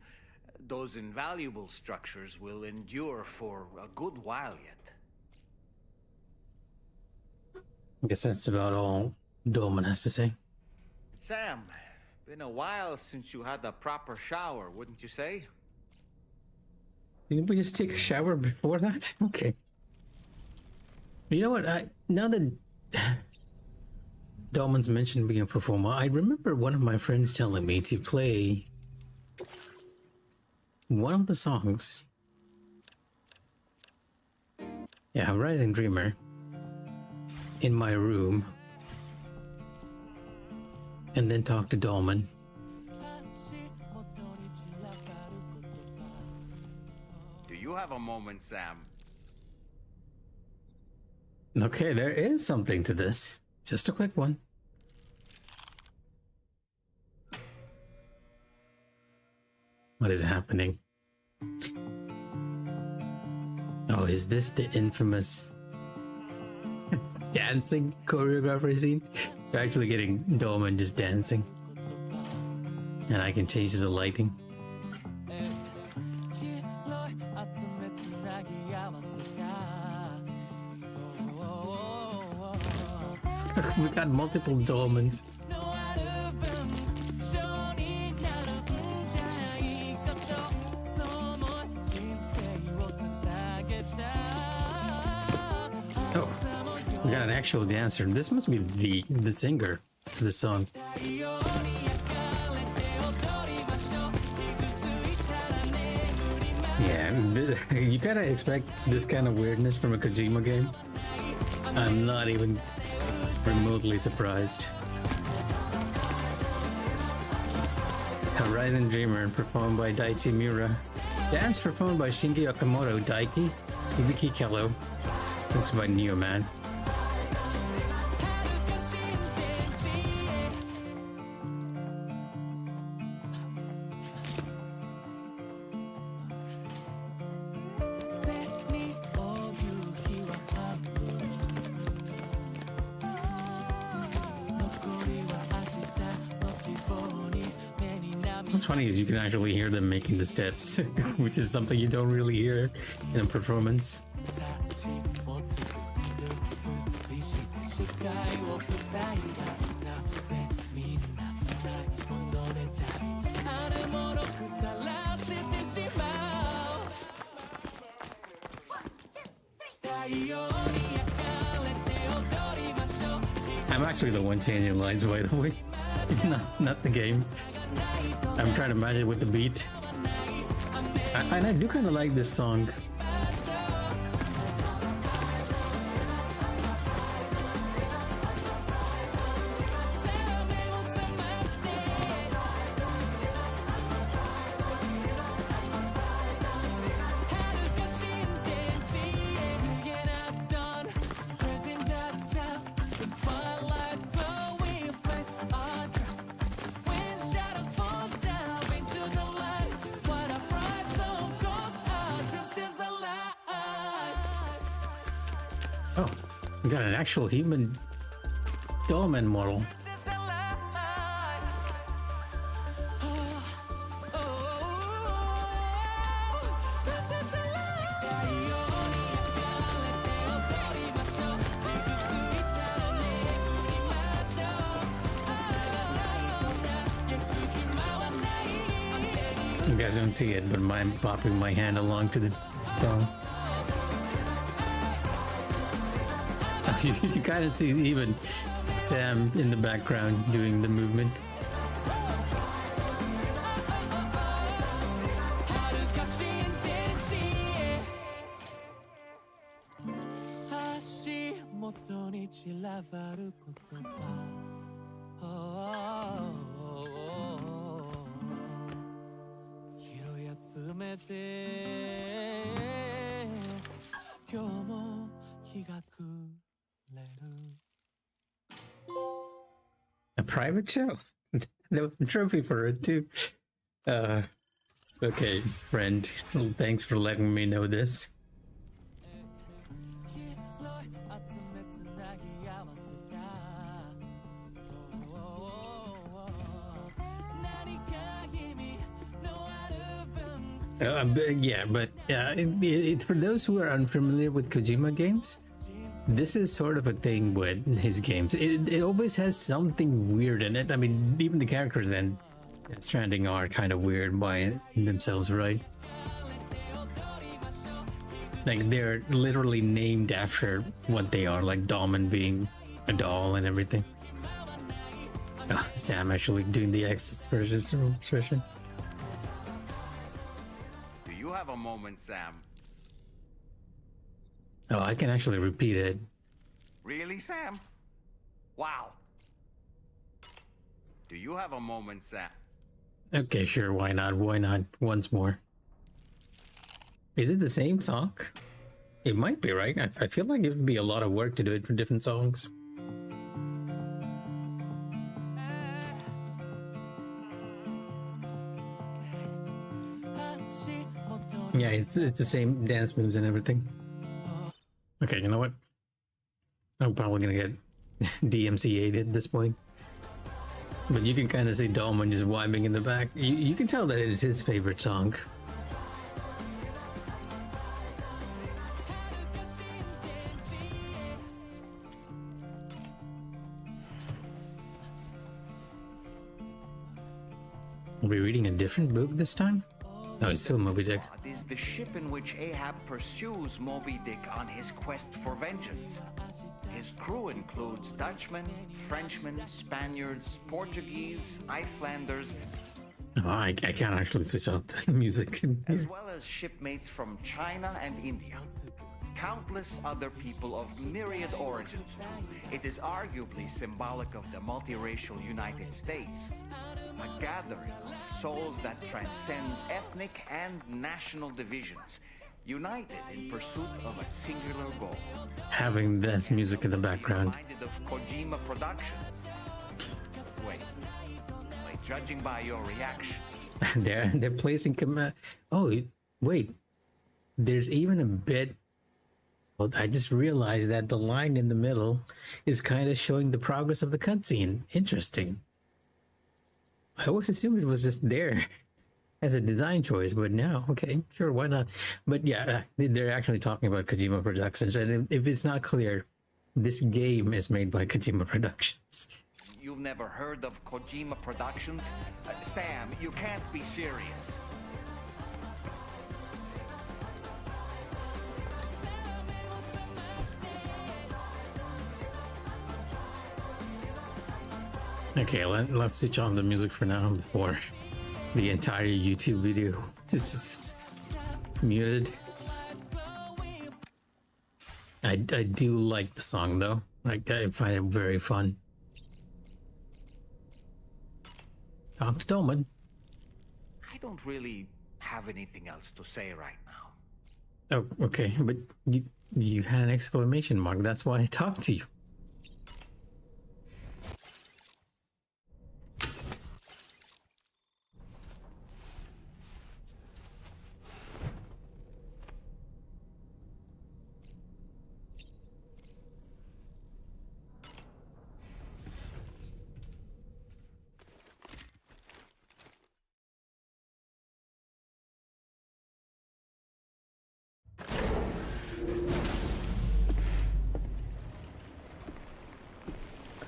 those invaluable structures will endure for a good while yet. I guess that's about all Dolman has to say. Sam, been a while since you had a proper shower, wouldn't you say? Didn't we just take a shower before that? Okay. You know what? Now that Dolman's mentioned being a performer, I remember one of my friends telling me to play one of the songs. Yeah, Horizon Dreamer in my room, and then talk to Dolman. Do you have a moment, Sam? Okay, there is something to this. Just a quick one. What is happening? Oh, is this the infamous dancing choreography scene? You're actually getting Dolman just dancing. And I can change the lighting. We got multiple Dolmans. Oh, we got an actual dancer. This must be the singer for the song. Yeah, you gotta expect this kind of weirdness from a Kojima game. I'm not even remotely surprised. Horizon Dreamer, performed by Daichi Miura. Dance performed by Shinji Okamoto, Daiki, Hibiki Kello. Mixed by Neoman. What's funny is you can actually hear them making the steps, which is something you don't really hear in a performance. I'm actually the one changing lines, by the way. not the game. I'm trying to match it with the beat. And I do kind of like this song. Oh, we got an actual human Dolman model. You guys don't see it, but I'm popping my hand along to the song. You can kind of see even Sam in the background doing the movement. ラバる言葉拾い集めて今日も日が暮れる A private show? There was a trophy for it too. Okay, friend. Thanks for letting me know this. Yeah, but for those who are unfamiliar with Kojima games, this is sort of a thing with his games. It always has something weird in it. I mean, even the characters in Death Stranding are kind of weird by themselves, right? Like, they're literally named after what they are, like Dahlman being a doll and everything. Oh, Sam actually doing the expression. Do you have a moment, Sam? Oh, I can actually repeat it. Really, Sam? Wow. Do you have a moment, Sam? Okay, sure, why not? Why not? Once more. Is it the same song? It might be, right? I feel like it would be a lot of work to do it for different songs. Yeah, it's the same dance moves and everything. Okay, you know what? I'm probably gonna get DMCA'd at this point. But you can kind of see Dahlman just vibing in the back. You can tell that it is his favorite song. Are we reading a different book this time? No, it's still Moby Dick. Is the ship in which Ahab pursues Moby Dick on his quest for vengeance. His crew includes Dutchmen, Frenchmen, Spaniards, Portuguese, Icelanders, Oh, I can't actually switch out the music. as well as shipmates from China and India. Countless other people of myriad origins, too. It is arguably symbolic of the multiracial United States. A gathering of souls that transcends ethnic and national divisions, united in pursuit of a singular goal. Having this music in the background. Reminded of Kojima Productions. Wait, judging by your reaction, they're placing command. Oh, wait. There's even a bit. Well, I just realized that the line in the middle is kind of showing the progress of the cutscene. Interesting. I always assumed it was just there as a design choice, but now, okay, sure, why not? But yeah, they're actually talking about Kojima Productions, and if it's not clear, this game is made by Kojima Productions. you've never heard of Kojima Productions? Sam, you can't be serious. Okay, let's switch on the music for now before the entire YouTube video is muted. I do like the song though. Like, I find it very fun. Talk to Dolman. I don't really have anything else to say right now. Oh, okay, but you had an exclamation mark. That's why I talked to you.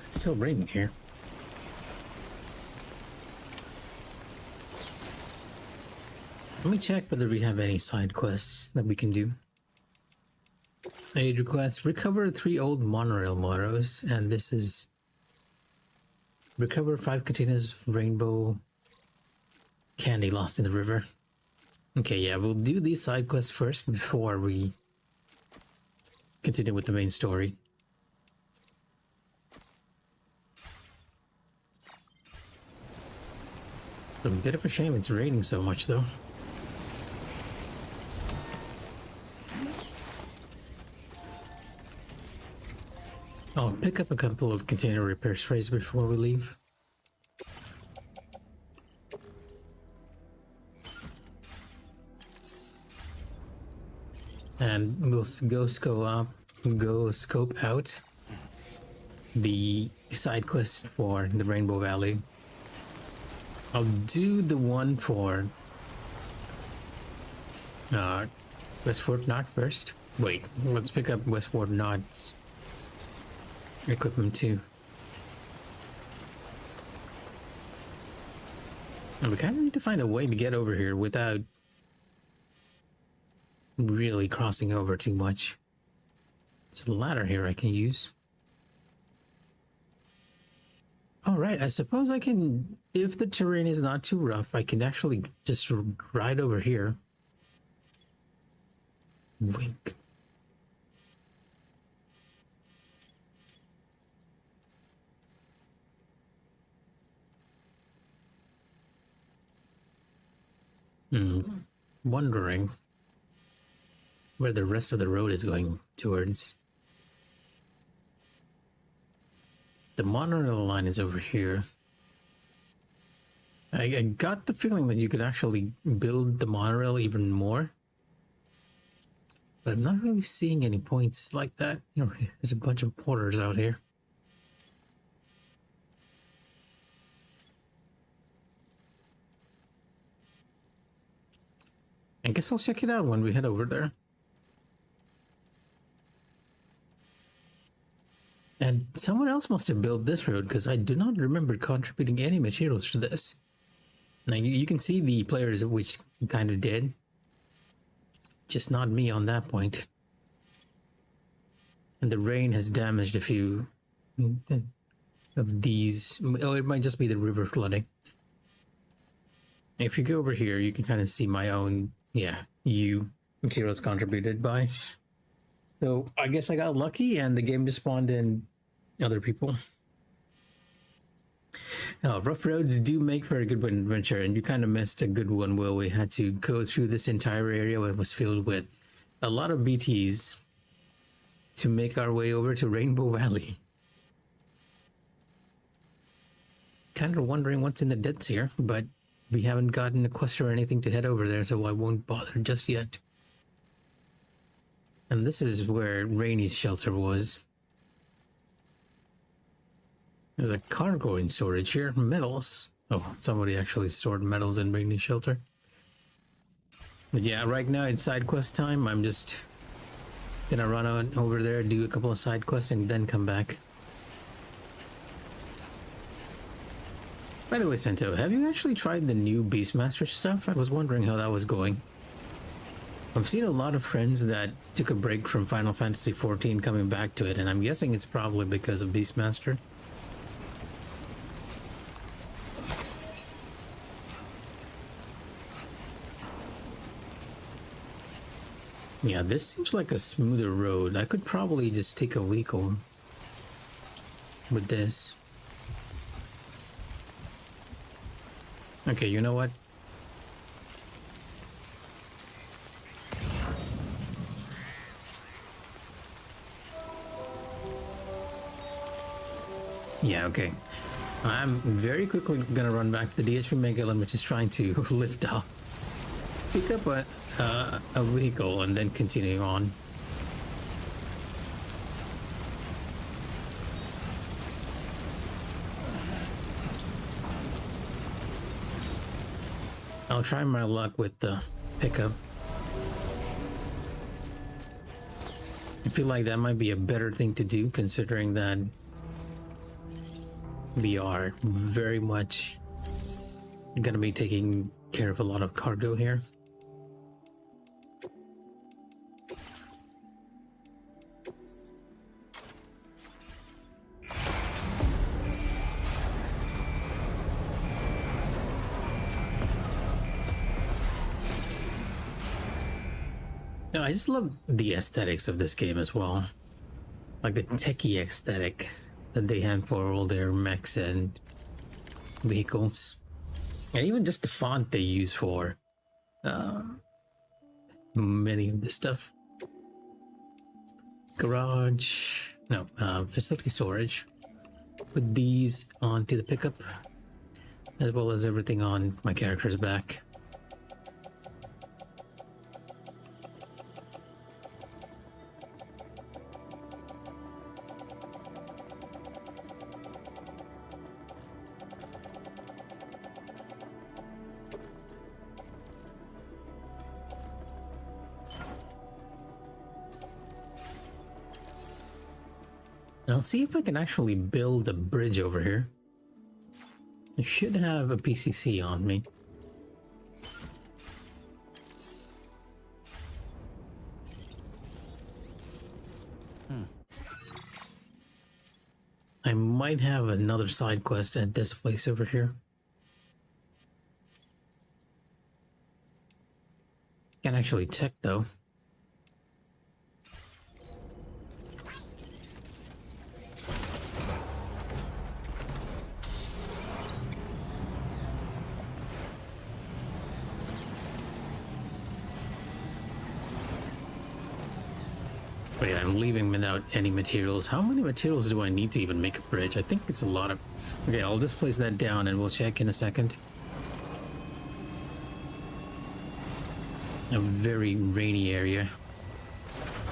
It's still raining here. Let me check whether we have any side quests that we can do. Aid request: recover 3 old monorail motors, and this is recover 5 containers of rainbow candy lost in the river. Okay, yeah, we'll do these side quests first before we continue with the main story. It's a bit of a shame it's raining so much, though. I'll pick up a couple of container repair sprays before we leave. And we'll go scope out the side quest for the Rainbow Valley. I'll do the one for Westford Knot first. Wait, let's pick up Westford Knot's equipment too. And we kind of need to find a way to get over here without really crossing over too much. There's a ladder here I can use. Alright, I suppose I can, if the terrain is not too rough, I can actually just ride over here. Wink. Wondering where the rest of the road is going towards. The monorail line is over here. I got the feeling that you could actually build the monorail even more, but I'm not really seeing any points like that. You know, there's a bunch of porters out here. I guess I'll check it out when we head over there. And someone else must have built this road, because I do not remember contributing any materials to this. Now you can see the players which kind of did. Just not me on that point. And the rain has damaged a few of these. Oh, it might just be the river flooding. If you go over here, you can kind of see my own, materials contributed by. So I guess I got lucky and the game just spawned in other people. Rough roads do make for a good adventure, and you kind of missed a good one where we had to go through this entire area that was filled with a lot of BTs to make our way over to Rainbow Valley. Kind of wondering what's in the depths here, but we haven't gotten a quest or anything to head over there, so I won't bother just yet. And this is where Rainy's shelter was. There's a cargo in storage here. Metals. Oh, somebody actually stored metals in Rainy's shelter. But yeah, right now it's side quest time. I'm just gonna run on over there, do a couple of side quests, and then come back. By the way, Sento, have you actually tried the new Beastmaster stuff? I was wondering how that was going. I've seen a lot of friends that took a break from Final Fantasy XIV coming back to it, and I'm guessing it's probably because of Beastmaster. Yeah, this seems like a smoother road. I could probably just take a vehicle with this. Okay, you know what? Yeah, okay. I'm very quickly gonna run back to the DSP Megalon, which is trying to lift off. Pick up a vehicle and then continue on. I'll try my luck with the pickup. I feel like that might be a better thing to do, considering that we are very much gonna be taking care of a lot of cargo here. No, I just love the aesthetics of this game as well. Like the techie aesthetic that they have for all their mechs and vehicles. And even just the font they use for many of this stuff. Garage, no, facility storage. Put these onto the pickup, as well as everything on my character's back. And I'll see if I can actually build a bridge over here. I should have a PCC on me. I might have another side quest at this place over here. Can't actually check though. But yeah, I'm leaving without any materials. How many materials do I need to even make a bridge? I think it's a lot of... Okay, I'll just place that down and we'll check in a second. A very rainy area.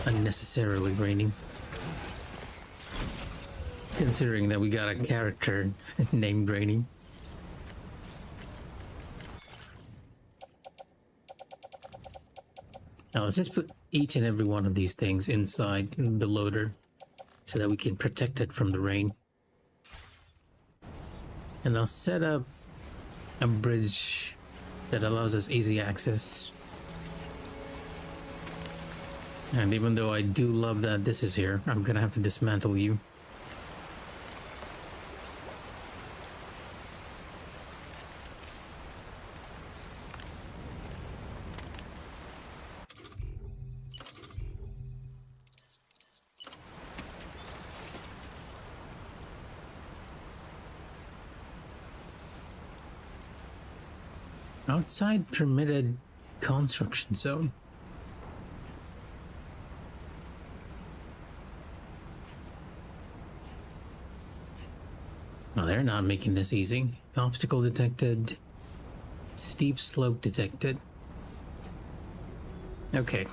Unnecessarily rainy. Considering that we got a character named Rainy. Now let's just put each and every one of these things inside the loader so that we can protect it from the rain. And I'll set up a bridge that allows us easy access. And even though I do love that this is here, I'm gonna have to dismantle you. Outside permitted construction zone. No, they're not making this easy. Obstacle detected. Steep slope detected. Okay.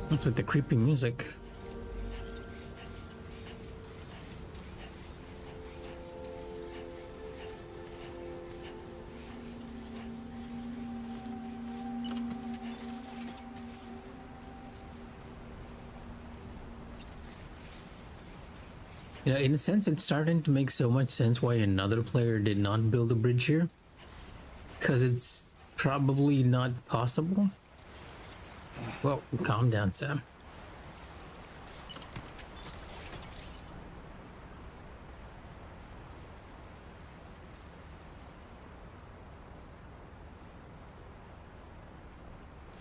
What's with the creepy music? You know, in a sense, it's starting to make so much sense why another player did not build a bridge here. Because it's probably not possible. Well, calm down, Sam.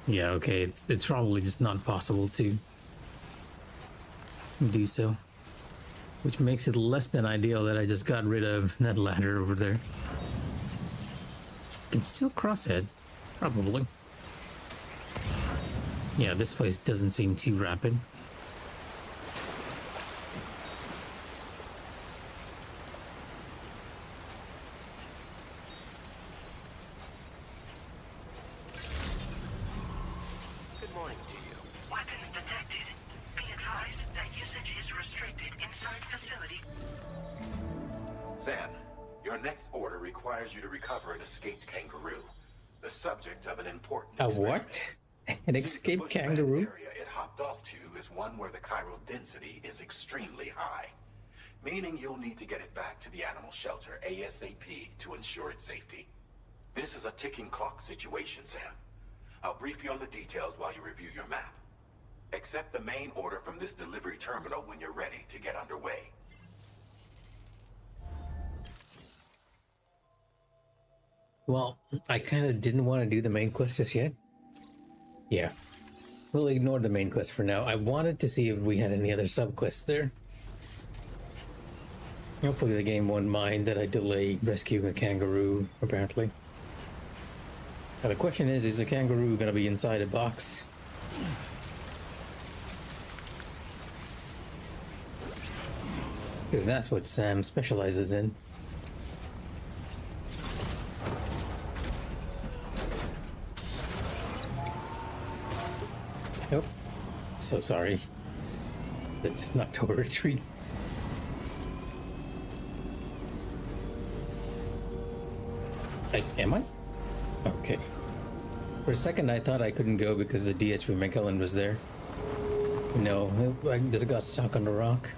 Yeah, okay, it's probably just not possible to do so. Which makes it less than ideal that I just got rid of that ladder over there. Can still cross it, probably. Yeah, this place doesn't seem too rapid. Good morning to you. Weapons detected. Be advised that usage is restricted inside facility. Zan, your next order requires you to recover an escaped kangaroo, the subject of an important A experiment. what? An Seems the escaped bushland kangaroo? area it hopped off to is one where the chiral density is extremely high, meaning you'll need to get it back to the animal shelter ASAP to ensure its safety. This is a ticking clock situation, Sam. I'll brief you on the details while you review your map. Accept the main order from this delivery terminal when you're ready to get underway. Well, I kind of didn't want to do the main quest just yet. Yeah. We'll ignore the main quest for now. I wanted to see if we had any other sub-quests there. Hopefully the game won't mind that I delay rescuing a kangaroo, apparently. Now the question is the kangaroo gonna be inside a box? Because that's what Sam specializes in. Nope. So sorry. That's not a retreat. Am I? Okay. For a second I thought I couldn't go because the DHV Mikh'a was there. No, I just got stuck on the rock.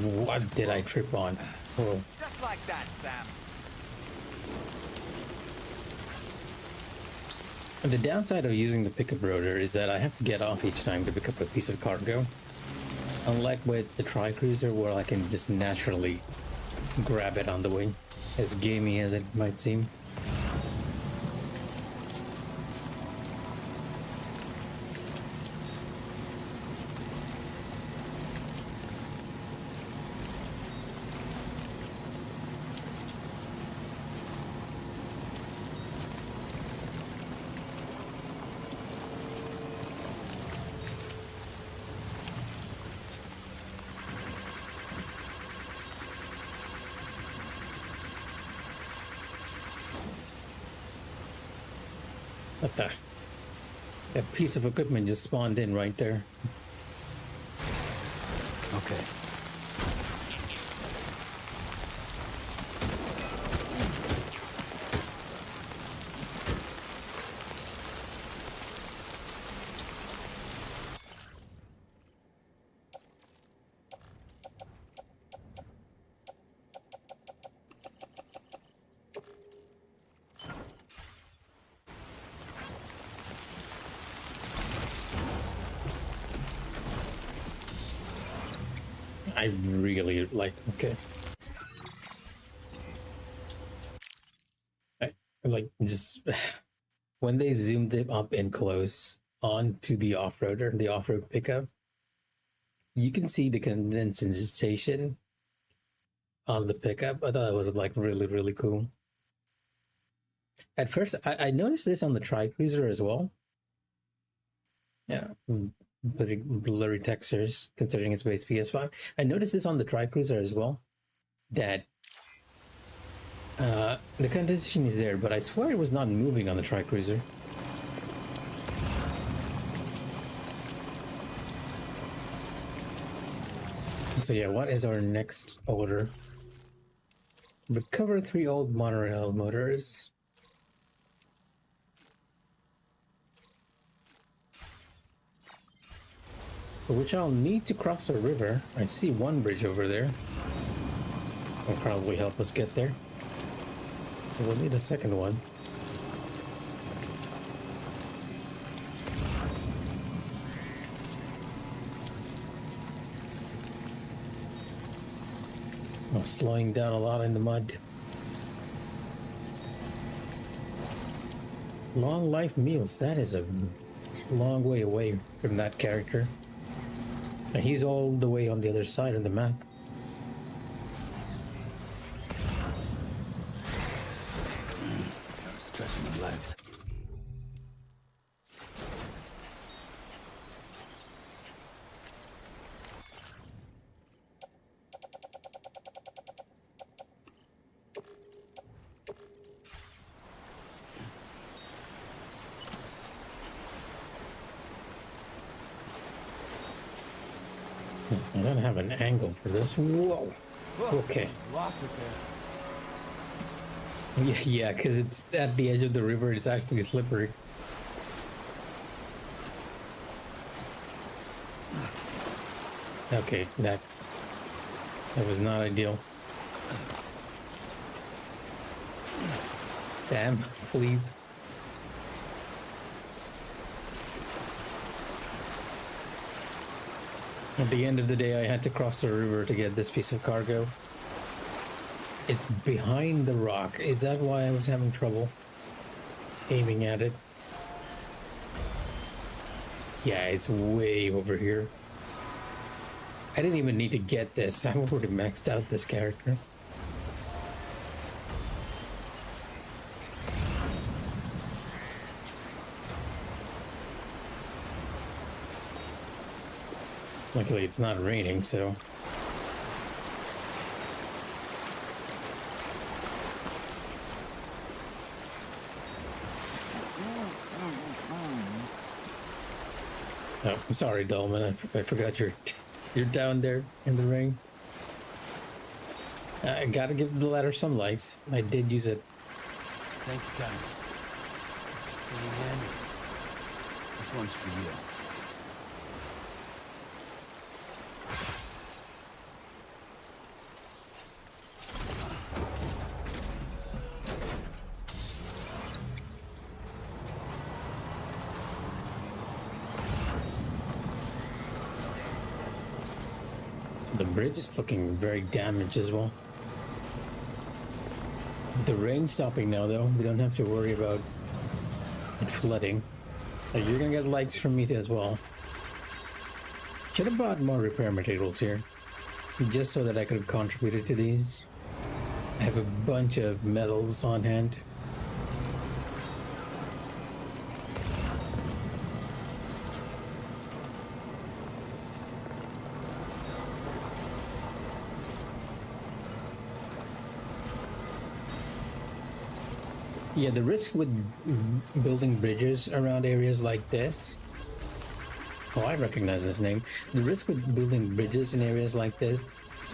What did I trip on? Oh. Just like that, Sam. And the downside of using the pickup rotor is that I have to get off each time to pick up a piece of cargo. Unlike with the Tri-Cruiser where I can just naturally grab it on the way, as gamey as it might seem. What the? That piece of equipment just spawned in right there. Okay. I really like, okay. I like just when they zoomed it up in close onto the off-roader, the off-road pickup, you can see the condensation on the pickup. I thought it was like really, really cool. At first, I noticed this on the Tri-Cruiser as well. Yeah, blurry textures considering it's base PS5. I noticed this on the Tri-Cruiser as well, that the condensation is there, but I swear it was not moving on the Tri-Cruiser. So yeah, what is our next order? Recover 3 old monorail motors. Which I'll need to cross a river. I see one bridge over there. Will probably help us get there. So we'll need a second one. Oh, slowing down a lot in the mud. Long life meals. That is a long way away from that character. And he's all the way on the other side of the map. Gotta stretch my legs. I don't have an angle for this. Whoa. Okay. Lost it there. Yeah, because it's at the edge of the river. It's actually slippery. Okay, that was not ideal. Sam, please. At the end of the day, I had to cross the river to get this piece of cargo. It's behind the rock. Is that why I was having trouble aiming at it? Yeah, it's way over here. I didn't even need to get this. I've already maxed out this character. Luckily, it's not raining, so... Oh, I'm sorry, Dolman. I forgot you're down there in the rain. I gotta give the ladder some lights. I did use it. Thank you, guys. This one's for you. The bridge is looking very damaged as well. The rain's stopping now, though. We don't have to worry about it flooding. You're gonna get lights from me as well. Should have brought more repair materials here, just so that I could have contributed to these. I have a bunch of metals on hand. Yeah, the risk with building bridges around areas like this... Oh, I recognize this name. The risk with building bridges in areas like this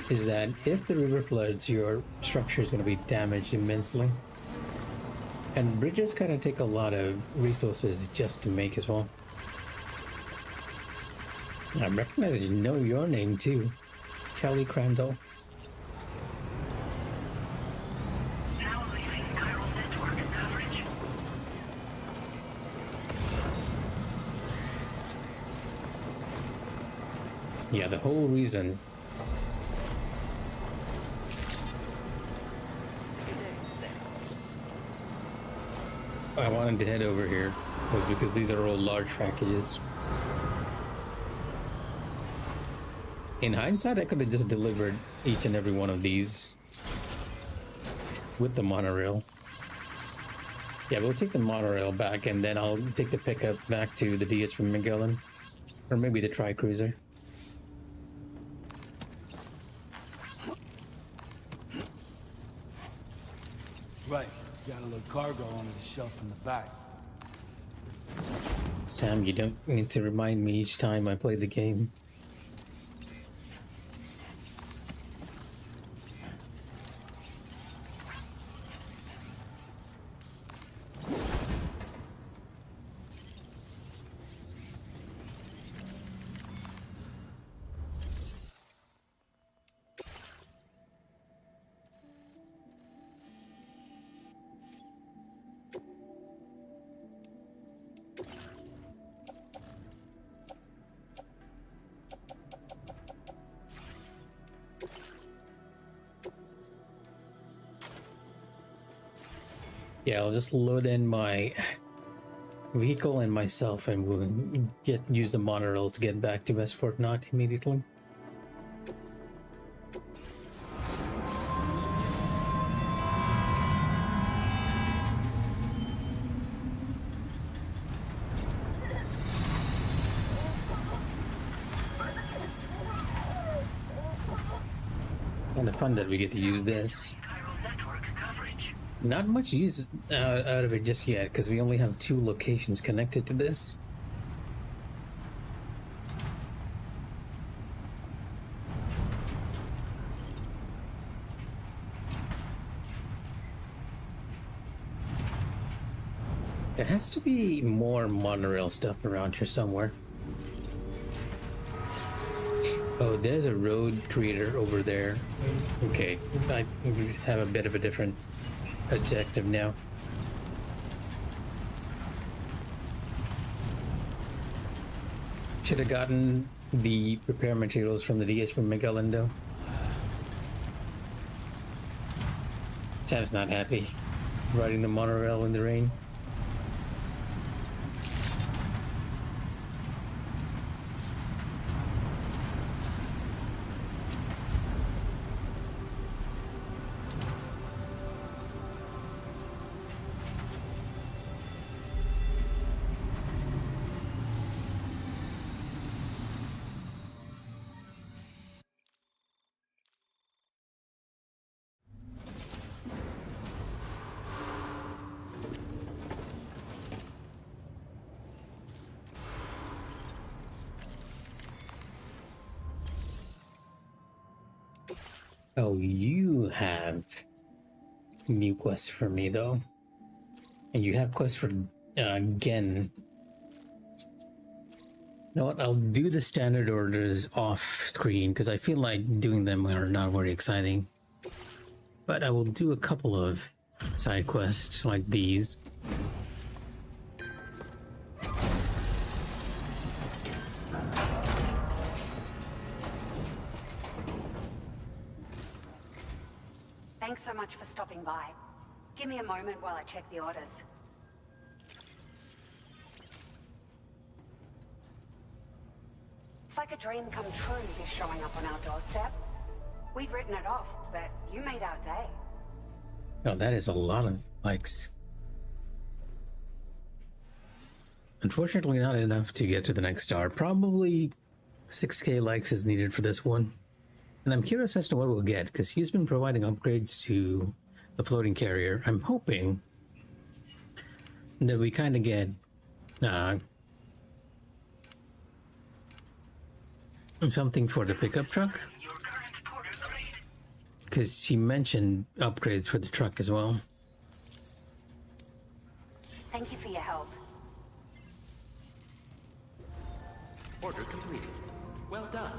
is that if the river floods, your structure is going to be damaged immensely. And bridges kind of take a lot of resources just to make as well. I recognize you know your name too. Kelly Crandall. Yeah, the whole reason I wanted to head over here was because these are all large packages. In hindsight, I could have just delivered each and every one of these with the monorail. Yeah, we'll take the monorail back and then I'll take the pickup back to the DS from Magellan. Or maybe the Tri-Cruiser. Right. Got a little cargo on the shelf in the back. Sam, you don't need to remind me each time I play the game. Yeah, I'll just load in my vehicle and myself and we'll use the monorail to get back to West Fort Knott immediately. Kind of fun that we get to use this. Not much use out of it just yet, because we only have 2 locations connected to this. There has to be more monorail stuff around here somewhere. Oh, there's a road creator over there. Okay, I have a bit of a different objective now. Should have gotten the repair materials from the DS from Miguel though. Sam's not happy riding the monorail in the rain. Oh, you have new quests for me though, and you have quests for Gen. You know what? I'll do the standard orders off screen because I feel like doing them are not very exciting. But I will do a couple of side quests like these. Thanks so much for stopping by. Give me a moment while I check the orders. It's like a dream come true, this showing up on our doorstep. We'd written it off, but you made our day. Oh, that is a lot of likes. Unfortunately, not enough to get to the next star. Probably 6K likes is needed for this one. And I'm curious as to what we'll get, because he's been providing upgrades to the floating carrier. I'm hoping that we kind of get something for the pickup truck. Because she mentioned upgrades for the truck as well. Thank you for your help. Order completed. Well done.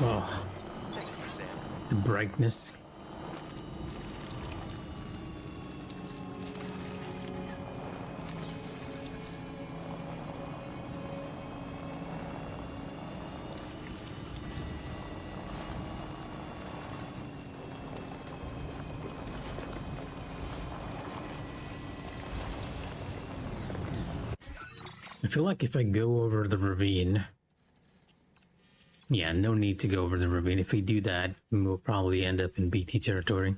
Oh, the brightness. I feel like if I go over the ravine, yeah, no need to go over the ravine. If we do that, we'll probably end up in BT territory.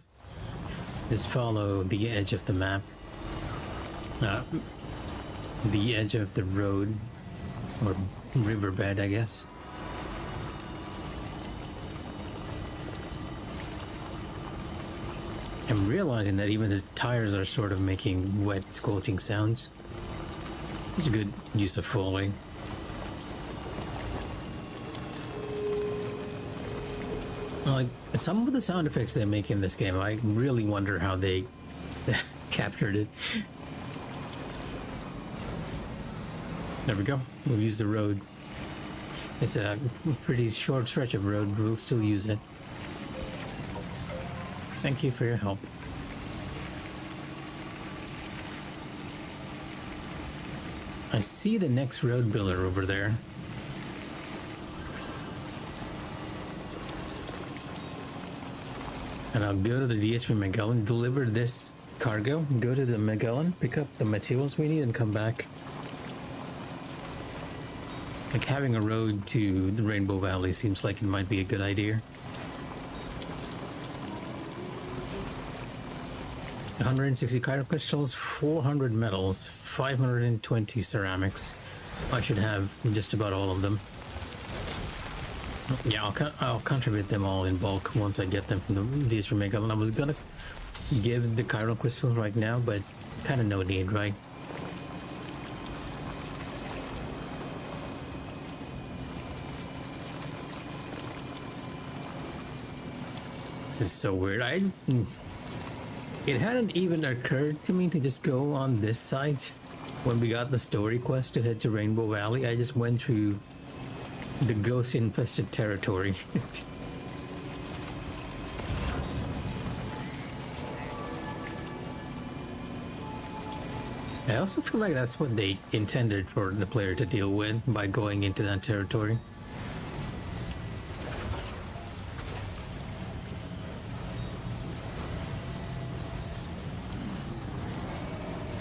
Just follow the edge of the map. The edge of the road, or riverbed, I guess. I'm realizing that even the tires are sort of making wet, squelching sounds. It's a good use of Foley. Like, some of the sound effects they make in this game, I really wonder how they captured it. There we go. We'll use the road. It's a pretty short stretch of road, but we'll still use it. Thank you for your help. I see the next road builder over there. And I'll go to the DSV Magellan, deliver this cargo, go to the Magellan, pick up the materials we need, and come back. Like, having a road to the Rainbow Valley seems like it might be a good idea. 160 chiral crystals, 400 metals, 520 ceramics. I should have just about all of them. Yeah, I'll contribute them all in bulk once I get them from the DS for Megalon. I was gonna give the chiral crystals right now, but kind of no need, right? This is so weird. It hadn't even occurred to me to just go on this side when we got the story quest to head to Rainbow Valley. I just went through the ghost infested territory. I also feel like that's what they intended for the player to deal with by going into that territory.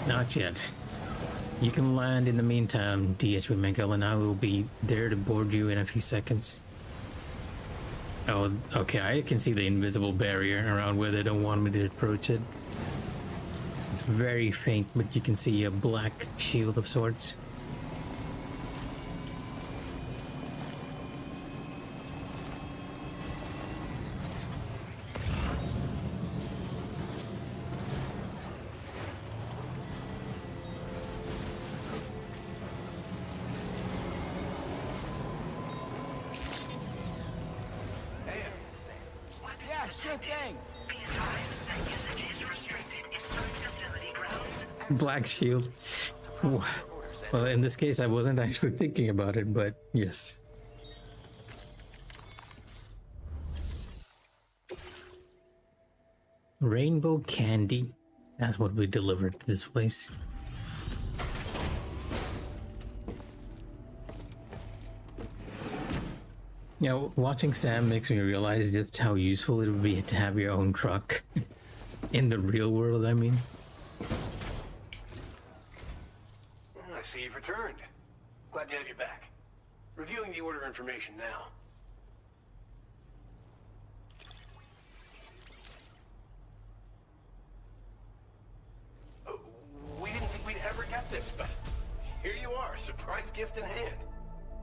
Not yet. You can land in the meantime, DHB Mikh'a, and I will be there to board you in a few seconds. Oh, okay, I can see the invisible barrier around where they don't want me to approach it. It's very faint, but you can see a black shield of sorts. Yeah, sure thing. Black shield. Well, in this case, I wasn't actually thinking about it, but yes. Rainbow candy. That's what we delivered to this place. You know, watching Sam makes me realize just how useful it would be to have your own truck. In the real world, I mean. I see you've returned. Glad to have you back. Reviewing the order information now. We didn't think we'd ever get this, but here you are, surprise gift in hand.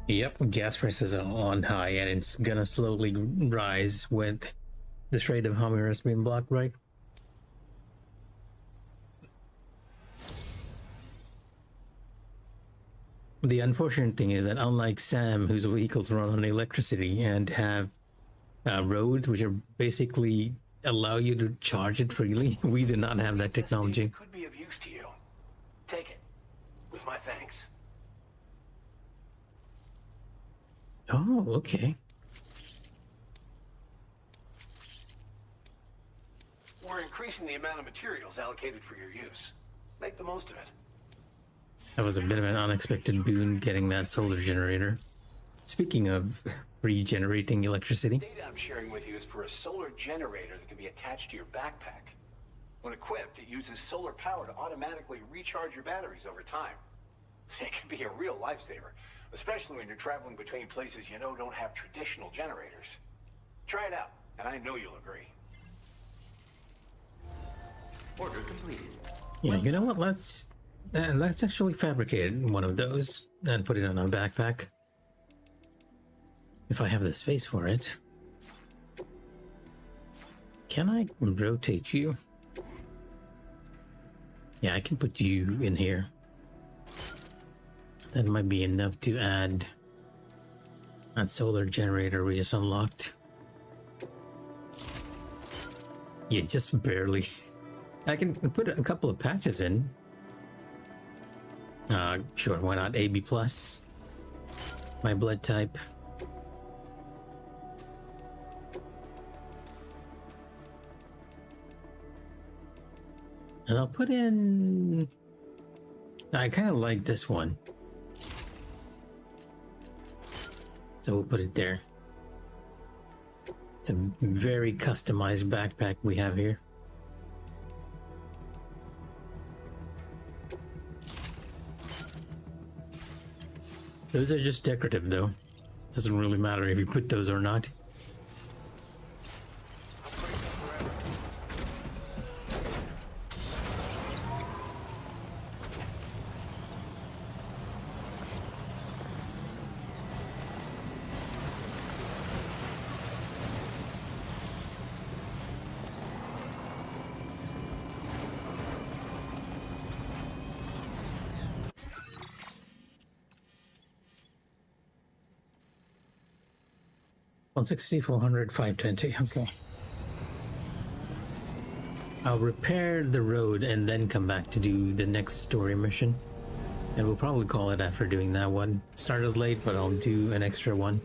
Yep, gas prices are on high, and it's gonna slowly rise with this rate of Hummer's being blocked, right? The unfortunate thing is that unlike Sam, whose vehicles run on electricity and have roads which are basically allow you to charge it freely, we did not have that technology. Could be of use to you. Take it. With my thanks. Oh, okay. We're increasing the amount of materials allocated for your use. Make the most of it. That was a bit of an unexpected boon getting that solar generator. Speaking of regenerating electricity. The data I'm sharing with you is for a solar generator that can be attached to your backpack. When equipped, it uses solar power to automatically recharge your batteries over time. It can be a real lifesaver, especially when you're traveling between places you know don't have traditional generators. Try it out, and I know you'll agree. Order completed. Yeah, you know what? Let's actually fabricate one of those and put it on our backpack. If I have the space for it. Can I rotate you? Yeah, I can put you in here. That might be enough to add that solar generator we just unlocked. Yeah, just barely. I can put a couple of patches in. Sure, why not? AB+. My blood type. And I'll put in... I kind of like this one. So we'll put it there. It's a very customized backpack we have here. Those are just decorative though. Doesn't really matter if you put those or not. $160, $400, $520. Okay. I'll repair the road and then come back to do the next story mission. And we'll probably call it after doing that one. Started late, but I'll do an extra one.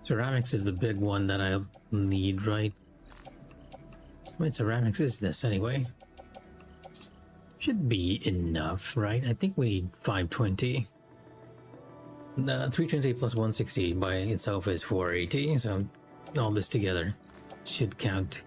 Ceramics is the big one that I'll need, right? How many ceramics is this anyway? Should be enough, right? I think we need 520. The 320 plus 160 by itself is 480, so all this together should count.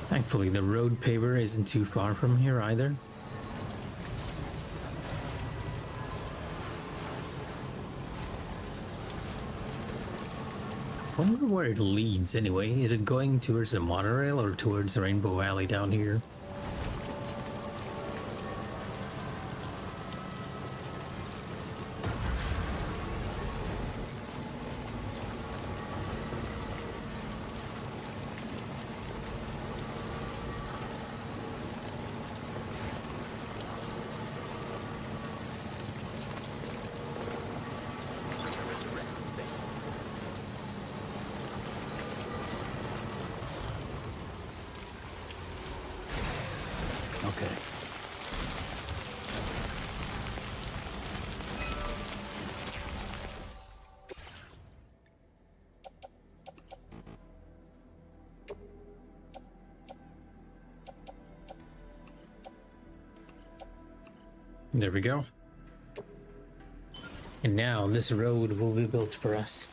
Thankfully, the road paver isn't too far from here either. I wonder where it leads anyway. Is it going towards the monorail or towards Rainbow Valley down here? Okay. There we go. And now this road will be built for us.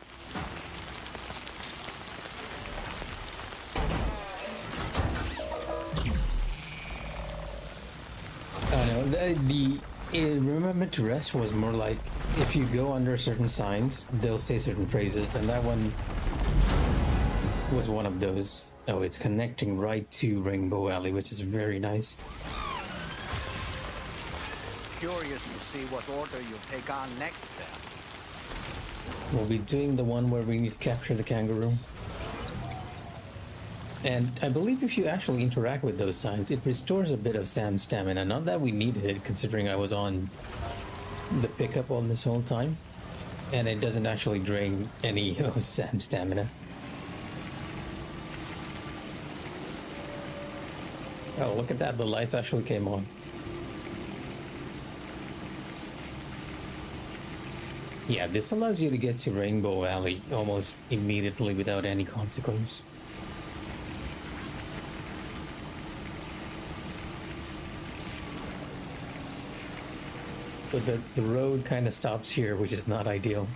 Remember to Rest was more like if you go under certain signs, they'll say certain phrases, and that one was one of those. Oh, it's connecting right to Rainbow Valley, which is very nice. Curious to see what order you'll take on next, Sam. We'll be doing the one where we need to capture the kangaroo. And I believe if you actually interact with those signs, it restores a bit of Sam's stamina. Not that we needed it, considering I was on the pickup all this whole time. And it doesn't actually drain any of Sam's stamina. Oh, look at that, the lights actually came on. Yeah, this allows you to get to Rainbow Valley almost immediately without any consequence. But the road kind of stops here, which is not ideal.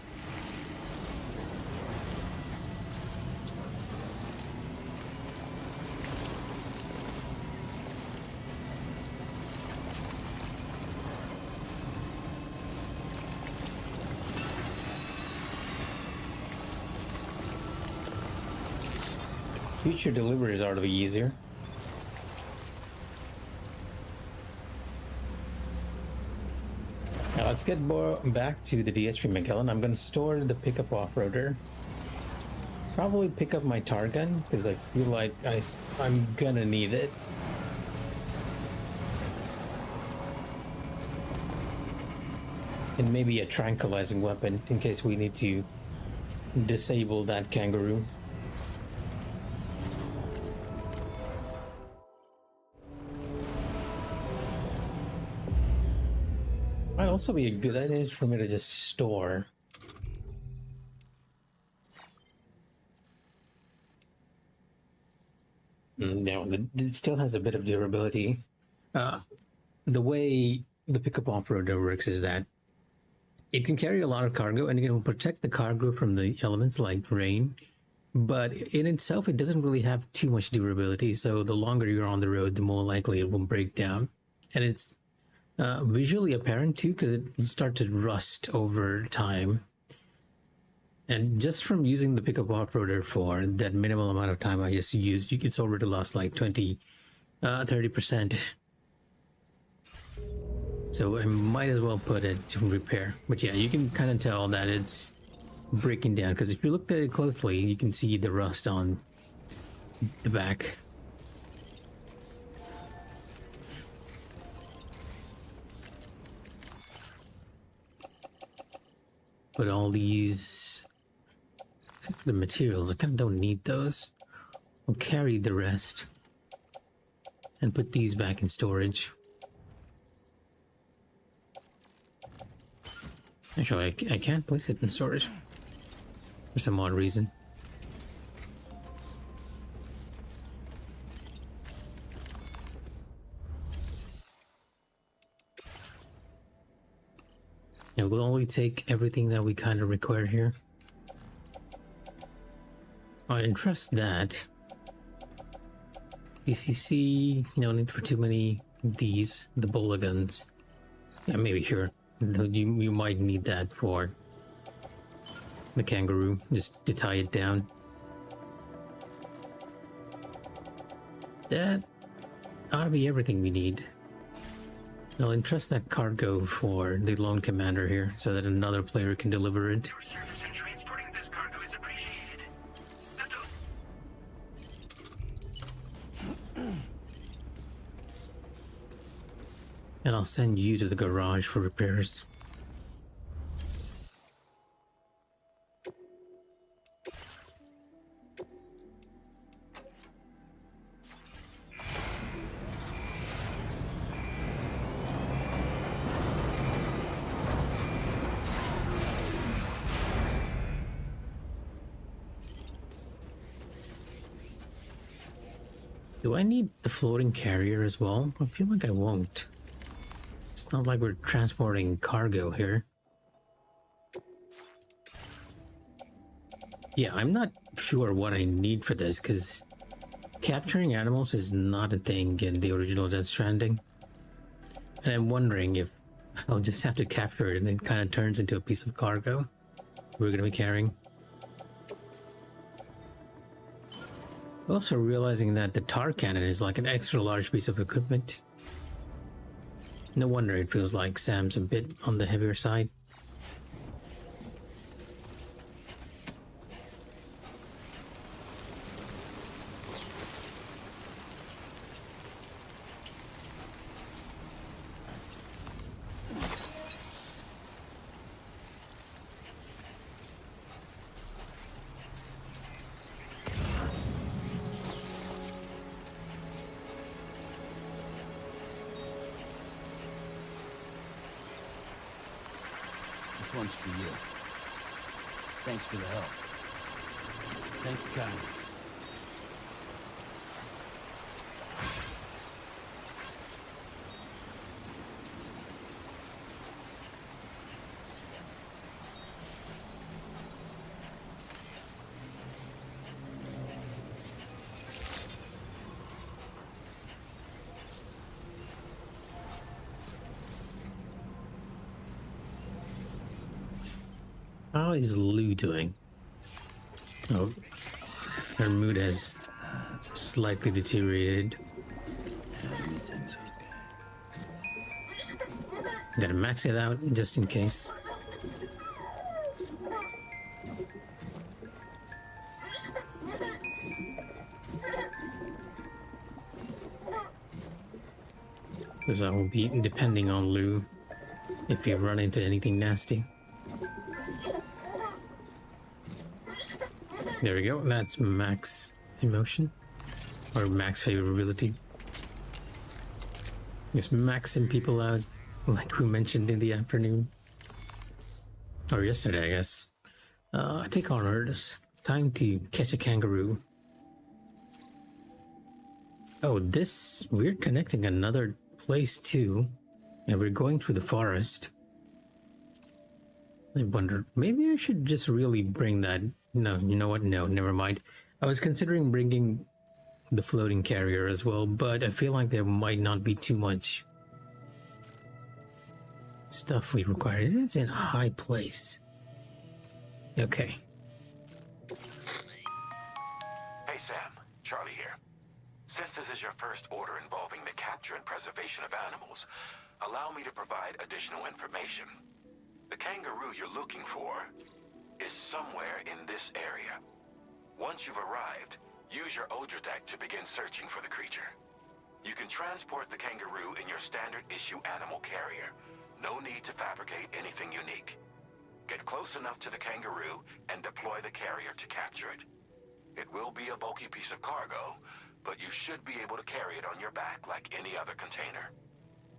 Future deliveries are to be easier. Now let's get back to the DSP McKellen. I'm going to store the pickup off-roader. Probably pick up my tar gun, because I feel like I'm gonna need it. And maybe a tranquilizing weapon, in case we need to disable that kangaroo. Might also be a good idea for me to just store. No, it still has a bit of durability. The way the pickup off-roader works is that it can carry a lot of cargo and it can protect the cargo from the elements like rain, but in itself it doesn't really have too much durability, so the longer you're on the road, the more likely it will break down. And it's visually apparent too, because it starts to rust over time. And just from using the pickup off-roader for that minimal amount of time I just used, it's already lost like 30%. So I might as well put it to repair. But yeah, you can kind of tell that it's breaking down, because if you look at it closely, you can see the rust on the back. But all these, except for the materials, I kind of don't need those. I'll carry the rest and put these back in storage. Actually, I can't place it in storage for some odd reason. It will only take everything that we kind of require here. I didn't trust that. BCC, no need for too many of these. The bola guns. Yeah, maybe, sure. You might need that for the kangaroo, just to tie it down. That ought to be everything we need. I'll entrust that cargo for the lone commander here, so that another player can deliver it. Your service in transporting this cargo is appreciated. And I'll send you to the garage for repairs. Do I need the floating carrier as well? I feel like I won't. It's not like we're transporting cargo here. Yeah, I'm not sure what I need for this, because capturing animals is not a thing in the original Death Stranding. And I'm wondering if I'll just have to capture it and it kind of turns into a piece of cargo we're going to be carrying. Also realizing that the tar cannon is like an extra large piece of equipment. No wonder it feels like Sam's a bit on the heavier side. This one's for you. Thanks for the help. Thank you kindly. How is Lou doing? Oh, her mood has slightly deteriorated. Gotta max it out just in case. Because I will be depending on Lou if you run into anything nasty. There we go, that's max emotion, or max favorability. Just maxing people out, like we mentioned in the afternoon. Or yesterday, I guess. Take orders. Time to catch a kangaroo. Oh, we're connecting another place too, and we're going through the forest. I wonder, maybe I should just really bring that. No, you know what? No, never mind. I was considering bringing the floating carrier as well, but I feel like there might not be too much stuff we require. It's in a high place. Okay. Hey Sam, Charlie here. Since this is your first order involving the capture and preservation of animals, allow me to provide additional information. The kangaroo you're looking for is somewhere in this area. Once you've arrived, use your Odradek to begin searching for the creature. You can transport the kangaroo in your standard issue animal carrier. No need to fabricate anything unique. Get close enough to the kangaroo and deploy the carrier to capture it. It will be a bulky piece of cargo, but you should be able to carry it on your back like any other container.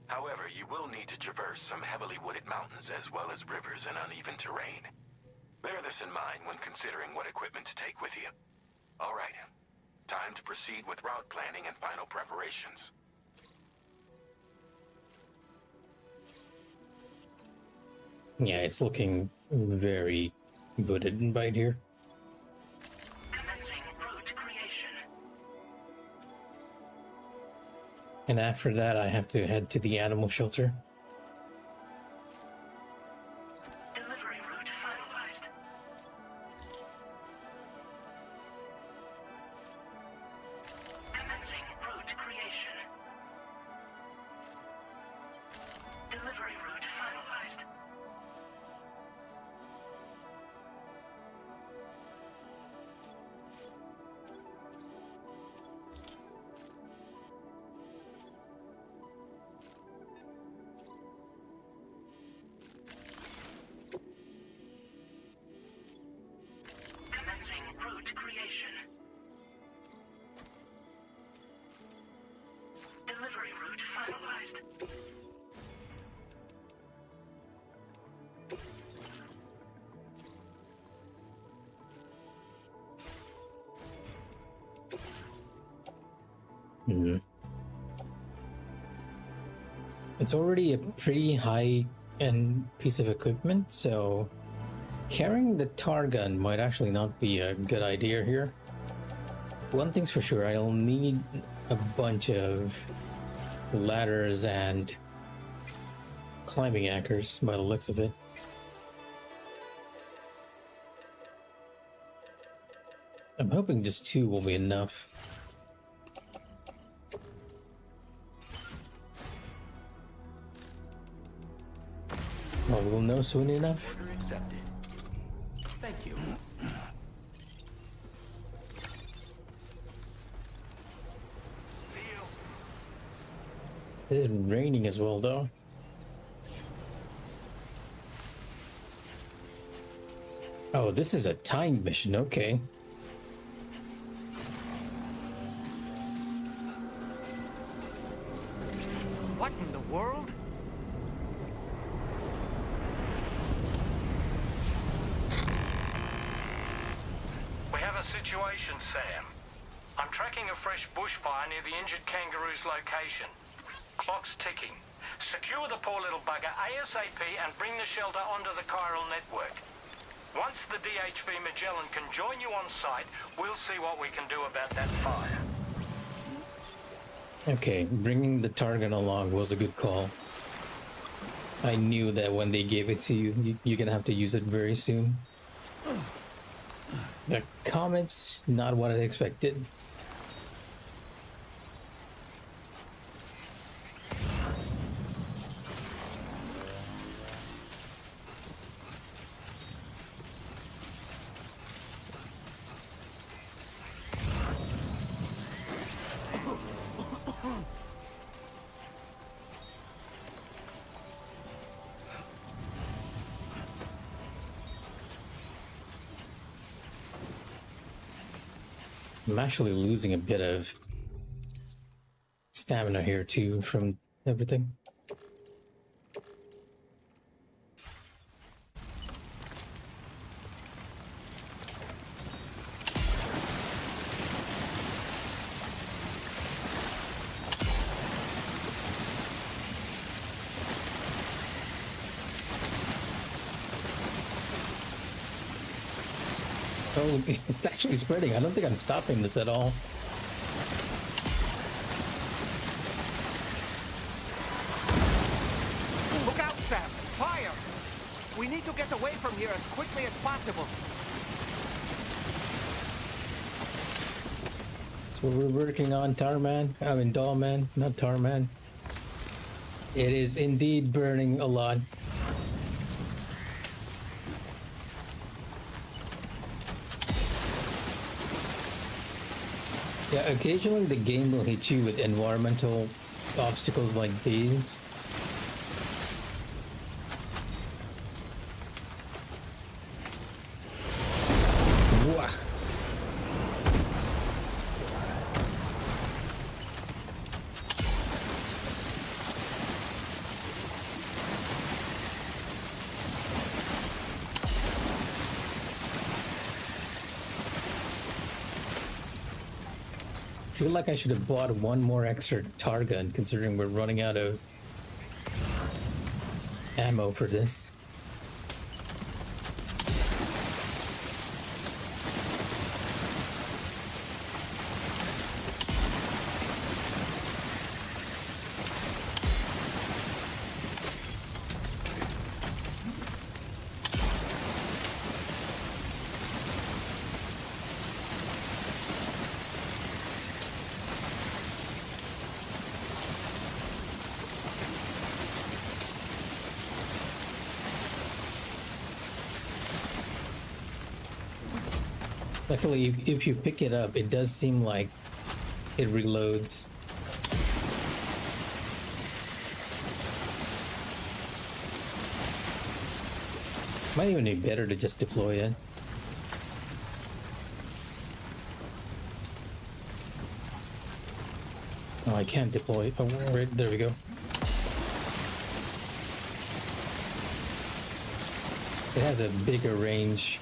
However, you will need to traverse some heavily wooded mountains as well as rivers and uneven terrain. Bear this in mind when considering what equipment to take with you. All right, time to proceed with route planning and final preparations. Yeah, it's looking very wooded right here. And after that, I have to head to the animal shelter. Delivery route finalized. Commencing route creation. Delivery route finalized. Commencing route creation. Delivery route finalized. It's already a pretty high-end piece of equipment, so carrying the tar gun might actually not be a good idea here. One thing's for sure, I'll need a bunch of ladders and climbing anchors by the looks of it. I'm hoping just 2 will be enough. Well, we'll know soon enough. Order accepted. Thank you. Is it raining as well, though? Oh, this is a timed mission, okay. What in the world? We have a situation, Sam. I'm tracking a fresh bushfire near the injured kangaroo's location. Clock's ticking. Secure the poor little bugger ASAP and bring the shelter onto the chiral network. Once the DHV Magellan can join you on site, we'll see what we can do about that fire. Okay, bringing the target along was a good call. I knew that when they gave it to you, you're gonna have to use it very soon. The comments, not what I expected. I'm actually losing a bit of stamina here too from everything. Oh, it's actually spreading. I don't think I'm stopping this at all. Look out, Sam! We need to get away from here as quickly as possible. That's what we're working on, Tarman. I mean, Dollman, not Tarman. It is indeed burning a lot. Yeah, occasionally the game will hit you with environmental obstacles like these. Wah. I feel like I should have bought one more extra tar gun, considering we're running out of ammo for this. Luckily, if you pick it up, it does seem like it reloads. Might even be better to just deploy it. Oh, I can't deploy it. Oh, right, there we go. It has a bigger range.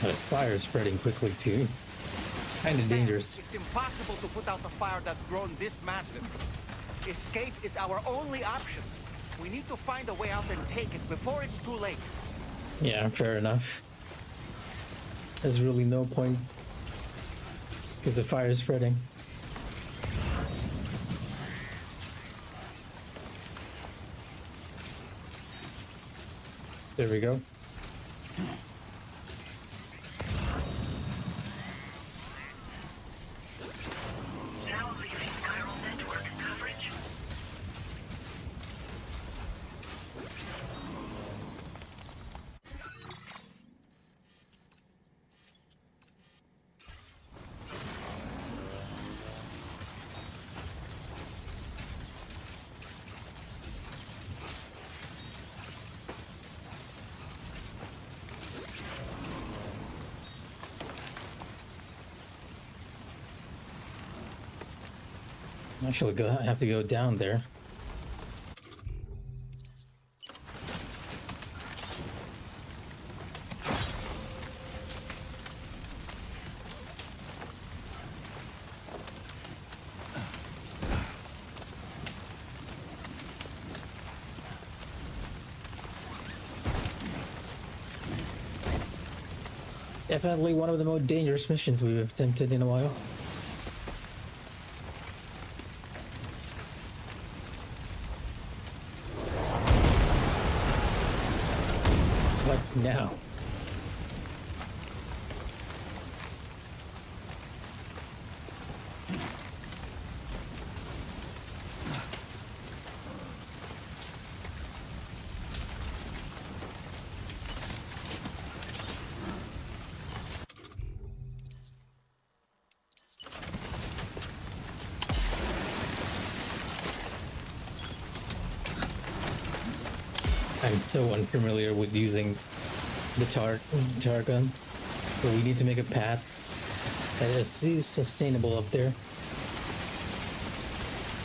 The fire spreading quickly too. Kind of dangerous. It's impossible to put out a fire that's grown this massive. Escape is our only option. We need to find a way out and take it before it's too late. Yeah, fair enough. There's really no point because the fire is spreading. There we go. Actually, I have to go down there. Definitely one of the most dangerous missions we've attempted in a while. What now? I'm so unfamiliar with using the tar gun, but we need to make a path that is sustainable up there.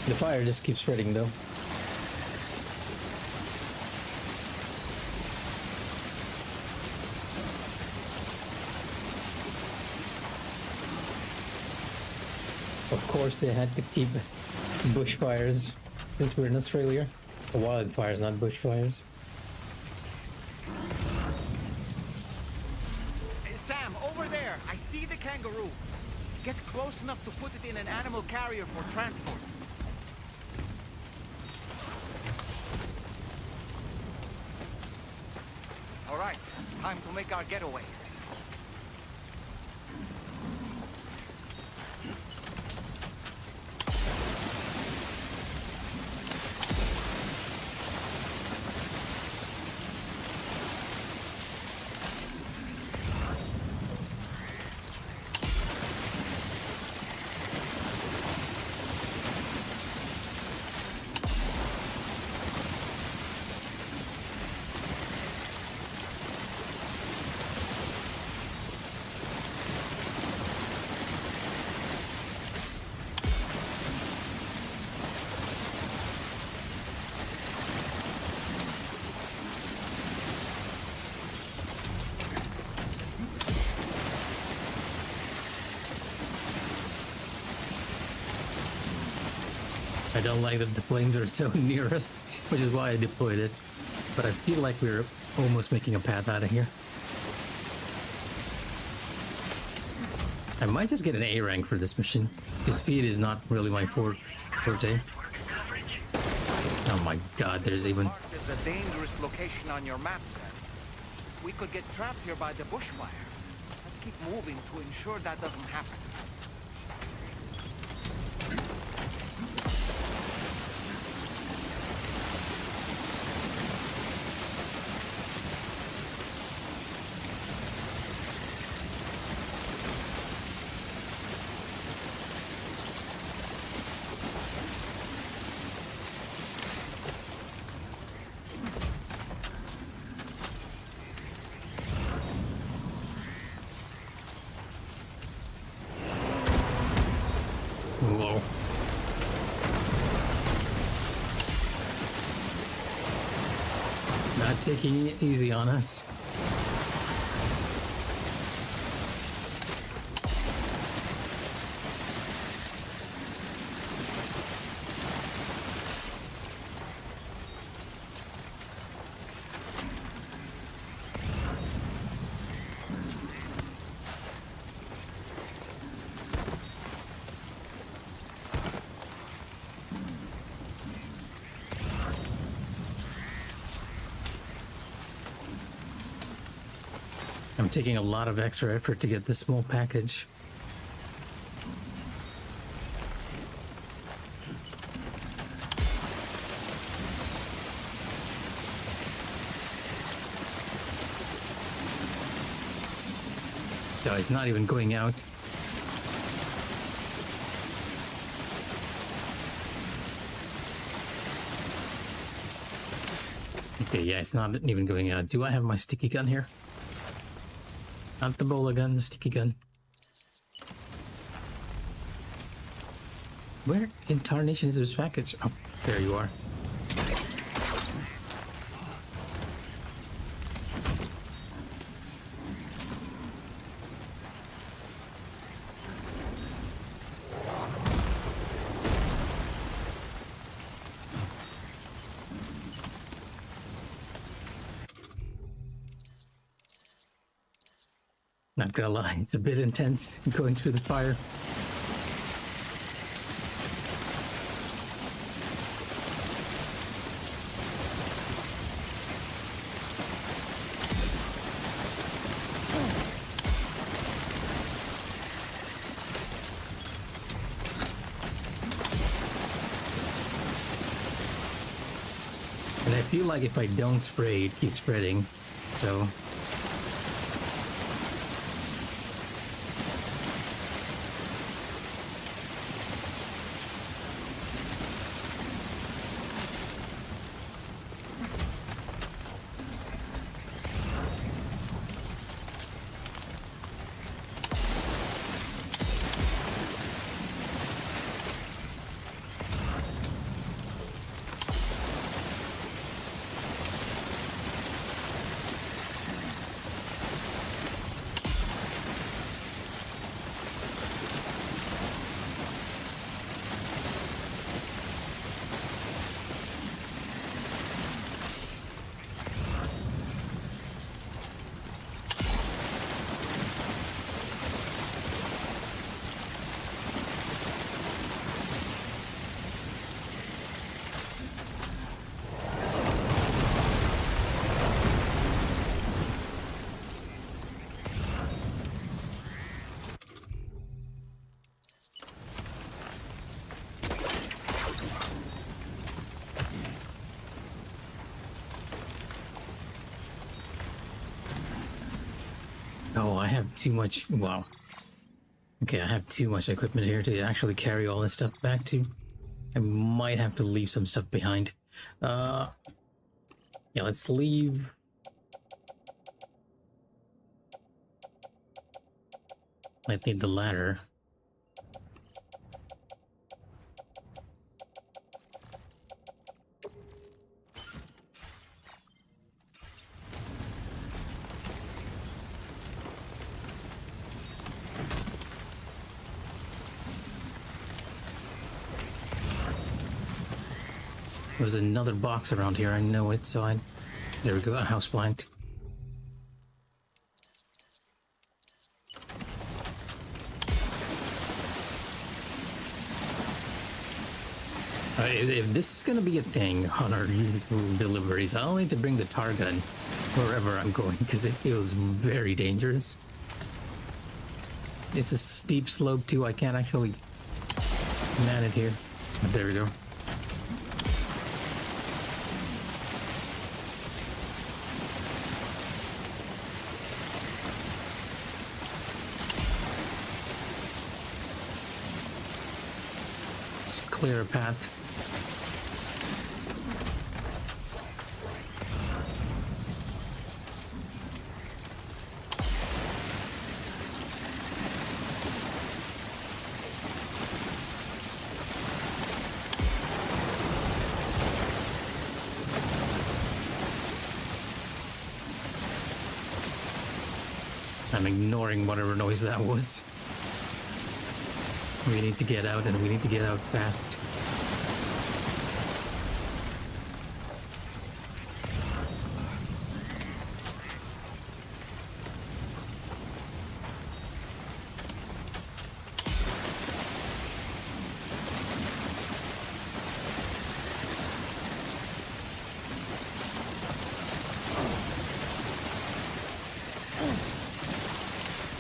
The fire just keeps spreading though. Of course they had to keep bushfires since we're in Australia. Wildfires, not bushfires. Hey, Sam, over there! I see the kangaroo! Get close enough to put it in an animal carrier for transport. All right, time to make our getaway. I don't like that the flames are so near us, which is why I deployed it. But I feel like we're almost making a path out of here. I might just get an A rank for this mission. Because speed is not really my forte. Oh my god, there's even... There's a dangerous location on your map, Sam. We could get trapped here by the bushfire. Let's keep moving to ensure that doesn't happen. Whoa. Not taking it easy on us. I'm taking a lot of extra effort to get this small package. No, it's not even going out. Okay, yeah, it's not even going out. Do I have my sticky gun here? Not the bowler gun, the sticky gun. Where in tarnation is this package? Oh, there you are. Not gonna lie, it's a bit intense going through the fire. And I feel like if I don't spray, it keeps spreading, so... have too much. Wow. Okay, I have too much equipment here to actually carry all this stuff back to. I might have to leave some stuff behind. Yeah, let's leave. Might need the ladder. There's another box around here, I know it, so there we go, a house plant. If this is gonna be a thing on our deliveries, I'll need to bring the tar gun wherever I'm going, because it feels very dangerous. It's a steep slope too, I can't actually man it here. But there we go. Clear a path. I'm ignoring whatever noise that was. We need to get out, and we need to get out fast.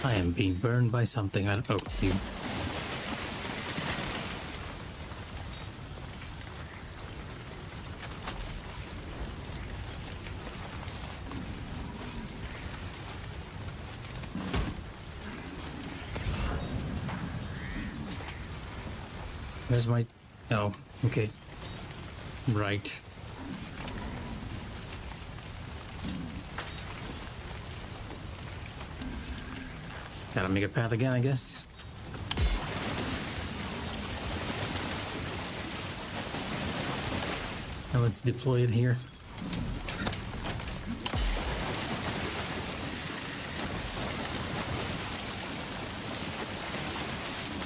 I am being burned by something. Oh, you. Where's my... Oh, okay. Right. Gotta make a path again, I guess. Now let's deploy it here.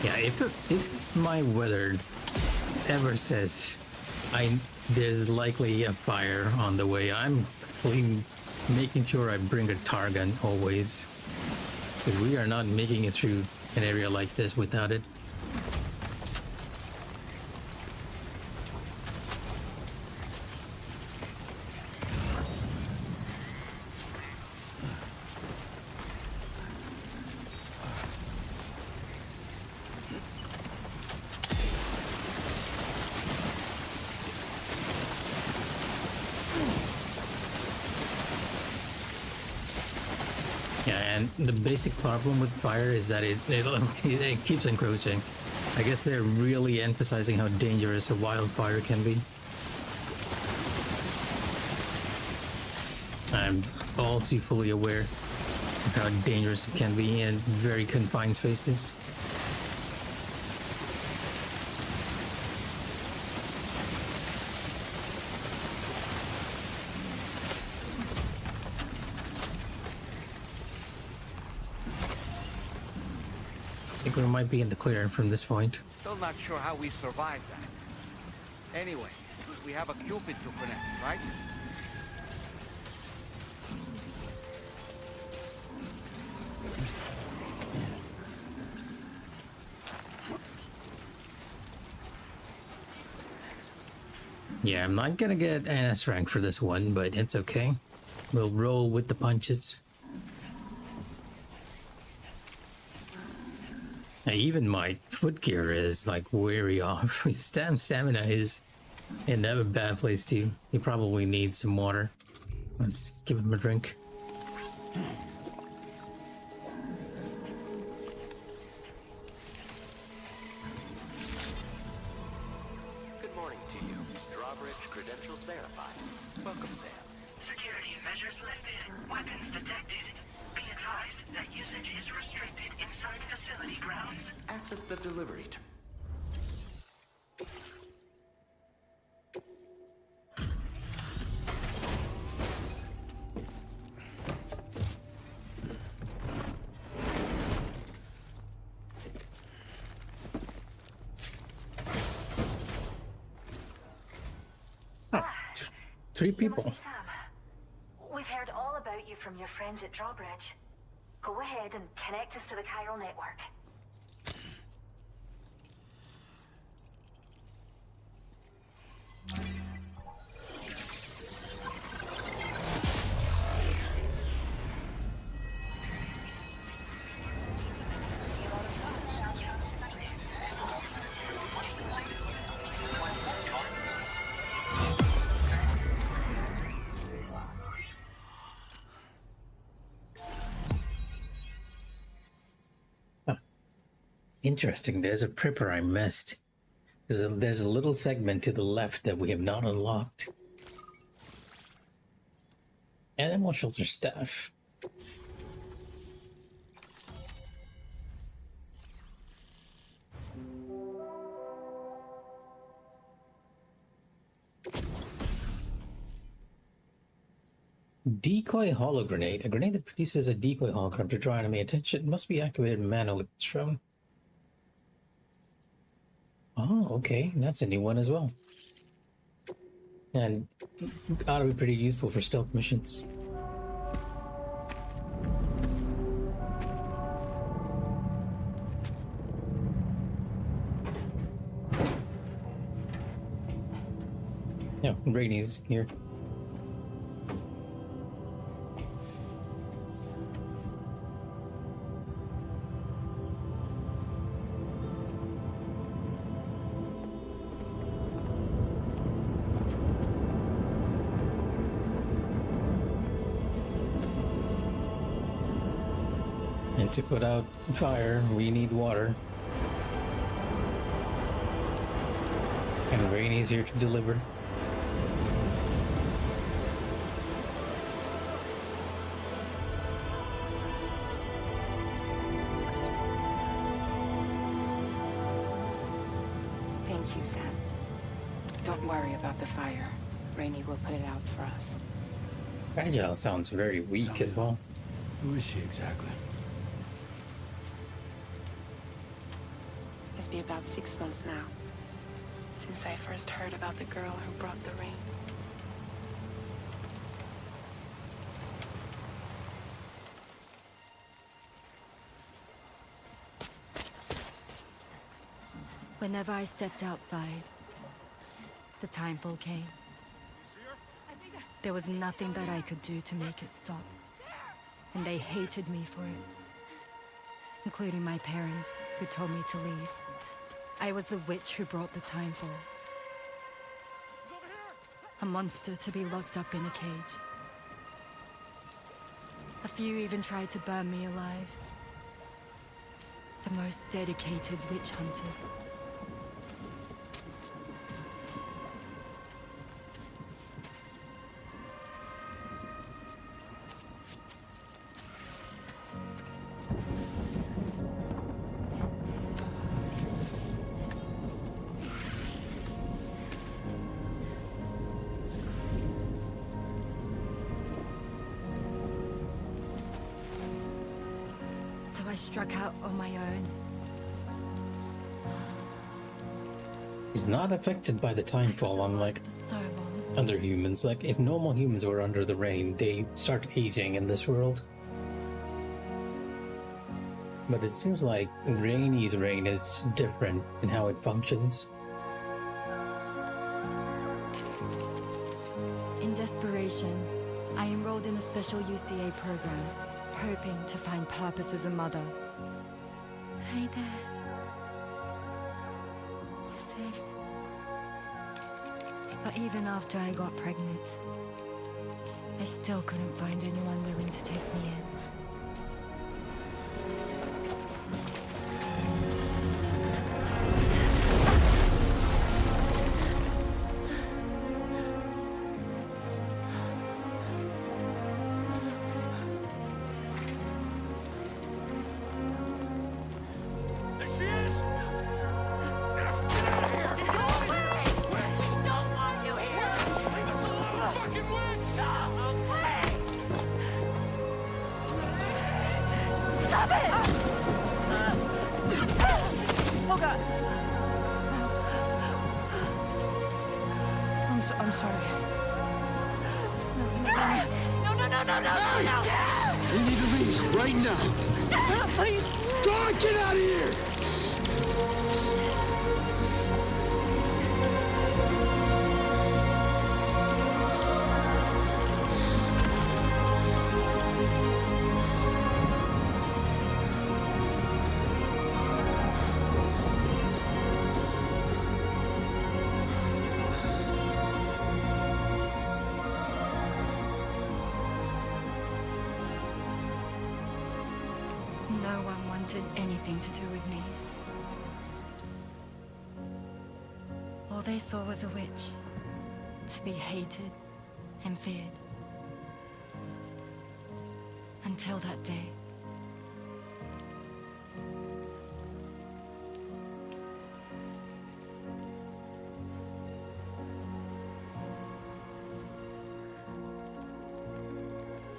Yeah, if my weather ever says there's likely a fire on the way, I'm making sure I bring a tar gun always. Because we are not making it through an area like this without it. And the basic problem with fire is that it keeps encroaching. I guess they're really emphasizing how dangerous a wildfire can be. I'm all too fully aware of how dangerous it can be in very confined spaces. I think we might be in the clear from this point. Still not sure how we survived that. Anyway, we have a Cupid to connect, right? Yeah, I'm not gonna get an S rank for this one, but it's okay. We'll roll with the punches. Even my foot gear is like weary off. Stamina is in a bad place too. He probably needs some water. Let's give him a drink. Drawbridge credentials verified. Welcome, Sam. Security measures lifted. Weapons detected. Be advised that usage is restricted inside facility grounds. Access the delivery. Three people. We've heard all about you from your friends at Drawbridge. Go ahead and connect us to the chiral network. Interesting. There's a prepper I missed. There's a little segment to the left that we have not unlocked. Animal shelter staff. Decoy holo grenade. A grenade that produces a decoy hologram to draw enemy attention. It must be activated manually with this room. Oh, okay. That's a new one as well. And ought to be pretty useful for stealth missions. Yeah, Brady's here. And to put out fire, we need water. And Rainy's here to deliver. Thank you, Sam. Don't worry about the fire. Rainy will put it out for us. Fragile sounds very weak as well. Who is she exactly? Must be about 6 months now, since I first heard about the girl who brought the rain. Whenever I stepped outside, the timefall came. There was nothing that I could do to make it stop. And they hated me for it. Including my parents, who told me to leave. I was the witch who brought the timefall. A monster to be locked up in a cage. A few even tried to burn me alive. The most dedicated witch hunters. I struck out on my own. He's not affected by the timefall, unlike So long. other humans. Like, if normal humans were under the rain, they start aging in this world. But it seems like Rainy's rain is different in how it functions. In desperation, I enrolled in a special UCA program, hoping to find purpose as a mother. Hi there. You're safe. But even after I got pregnant, I still couldn't find anyone willing to take me in. Oh God! I'm sorry. No! We need to leave right now. Please! God, get out of here! No one wanted anything to do with me. All they saw was a witch, to be hated and feared. Until that day.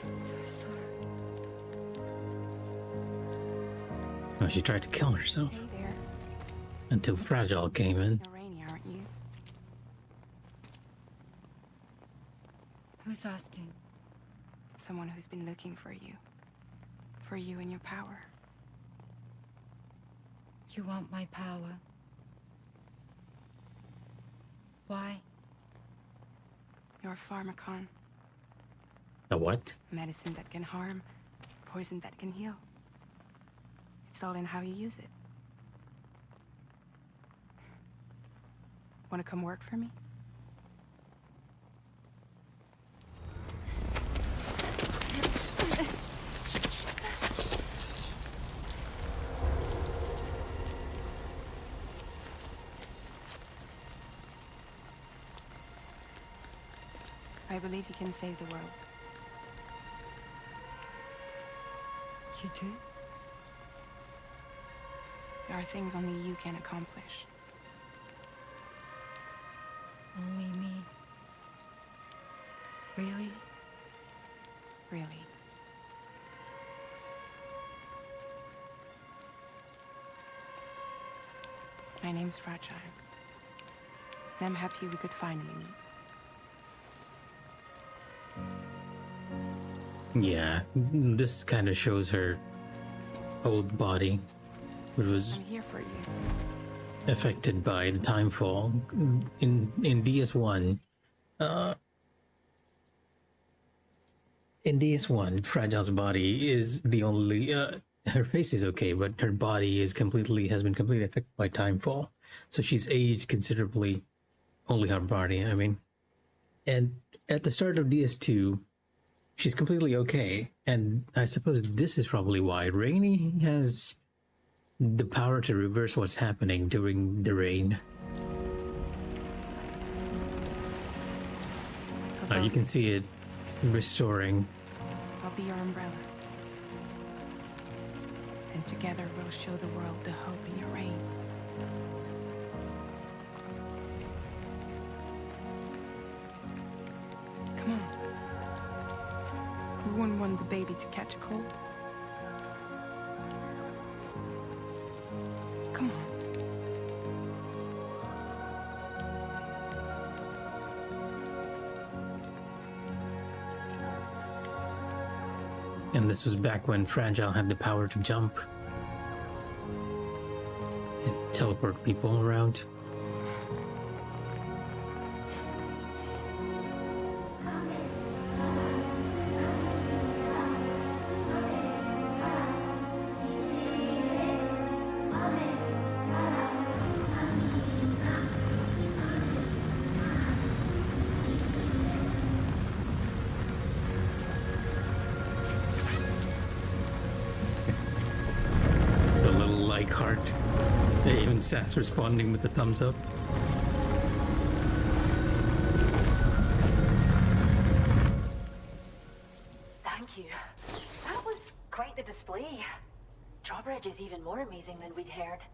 I'm so sorry. Well, she tried to kill herself. Hey there. Until Fragile came in. You're Rainey, aren't you? Who's asking? Someone who's been looking for you. For you and your power. You want my power? Why? You're a pharmacon. A what? Medicine that can harm. Poison that can heal. It's all in how you use it. Want to come work for me? I believe you can save the world. You do? There are things only you can accomplish. Only me. Really? Really. My name's Fragile. And I'm happy we could finally meet. Yeah, this kind of shows her old body, which was I'm here for you. affected by the timefall. In DS1, in DS1, Fragile's body is the only. Her face is okay, but her body is has been completely affected by timefall. So she's aged considerably. Only her body, I mean. And at the start of DS2, she's completely okay. And I suppose this is probably why Rainey has the power to reverse what's happening during the rain. You can see it restoring. I'll be your umbrella. And together we'll show the world the hope in your reign. Come on. We wouldn't want the baby to catch a cold. Come on. And this was back when Fragile had the power to jump and teleport people around. Heart. Even Seth's responding with the thumbs up. Thank you. That was quite the display. Drawbridge is even more amazing than we'd heard.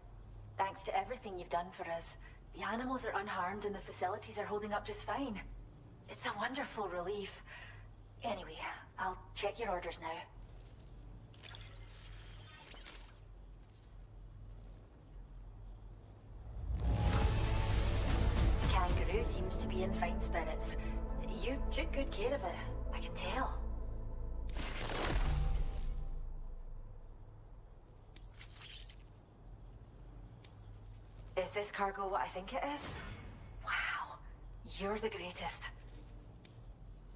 Thanks to everything you've done for us, the animals are unharmed and the facilities are holding up just fine. It's a wonderful relief. Anyway, I'll check your orders now. be in fine spirits. You took good care of it, I can tell. Is this cargo what I think it is? Wow, you're the greatest.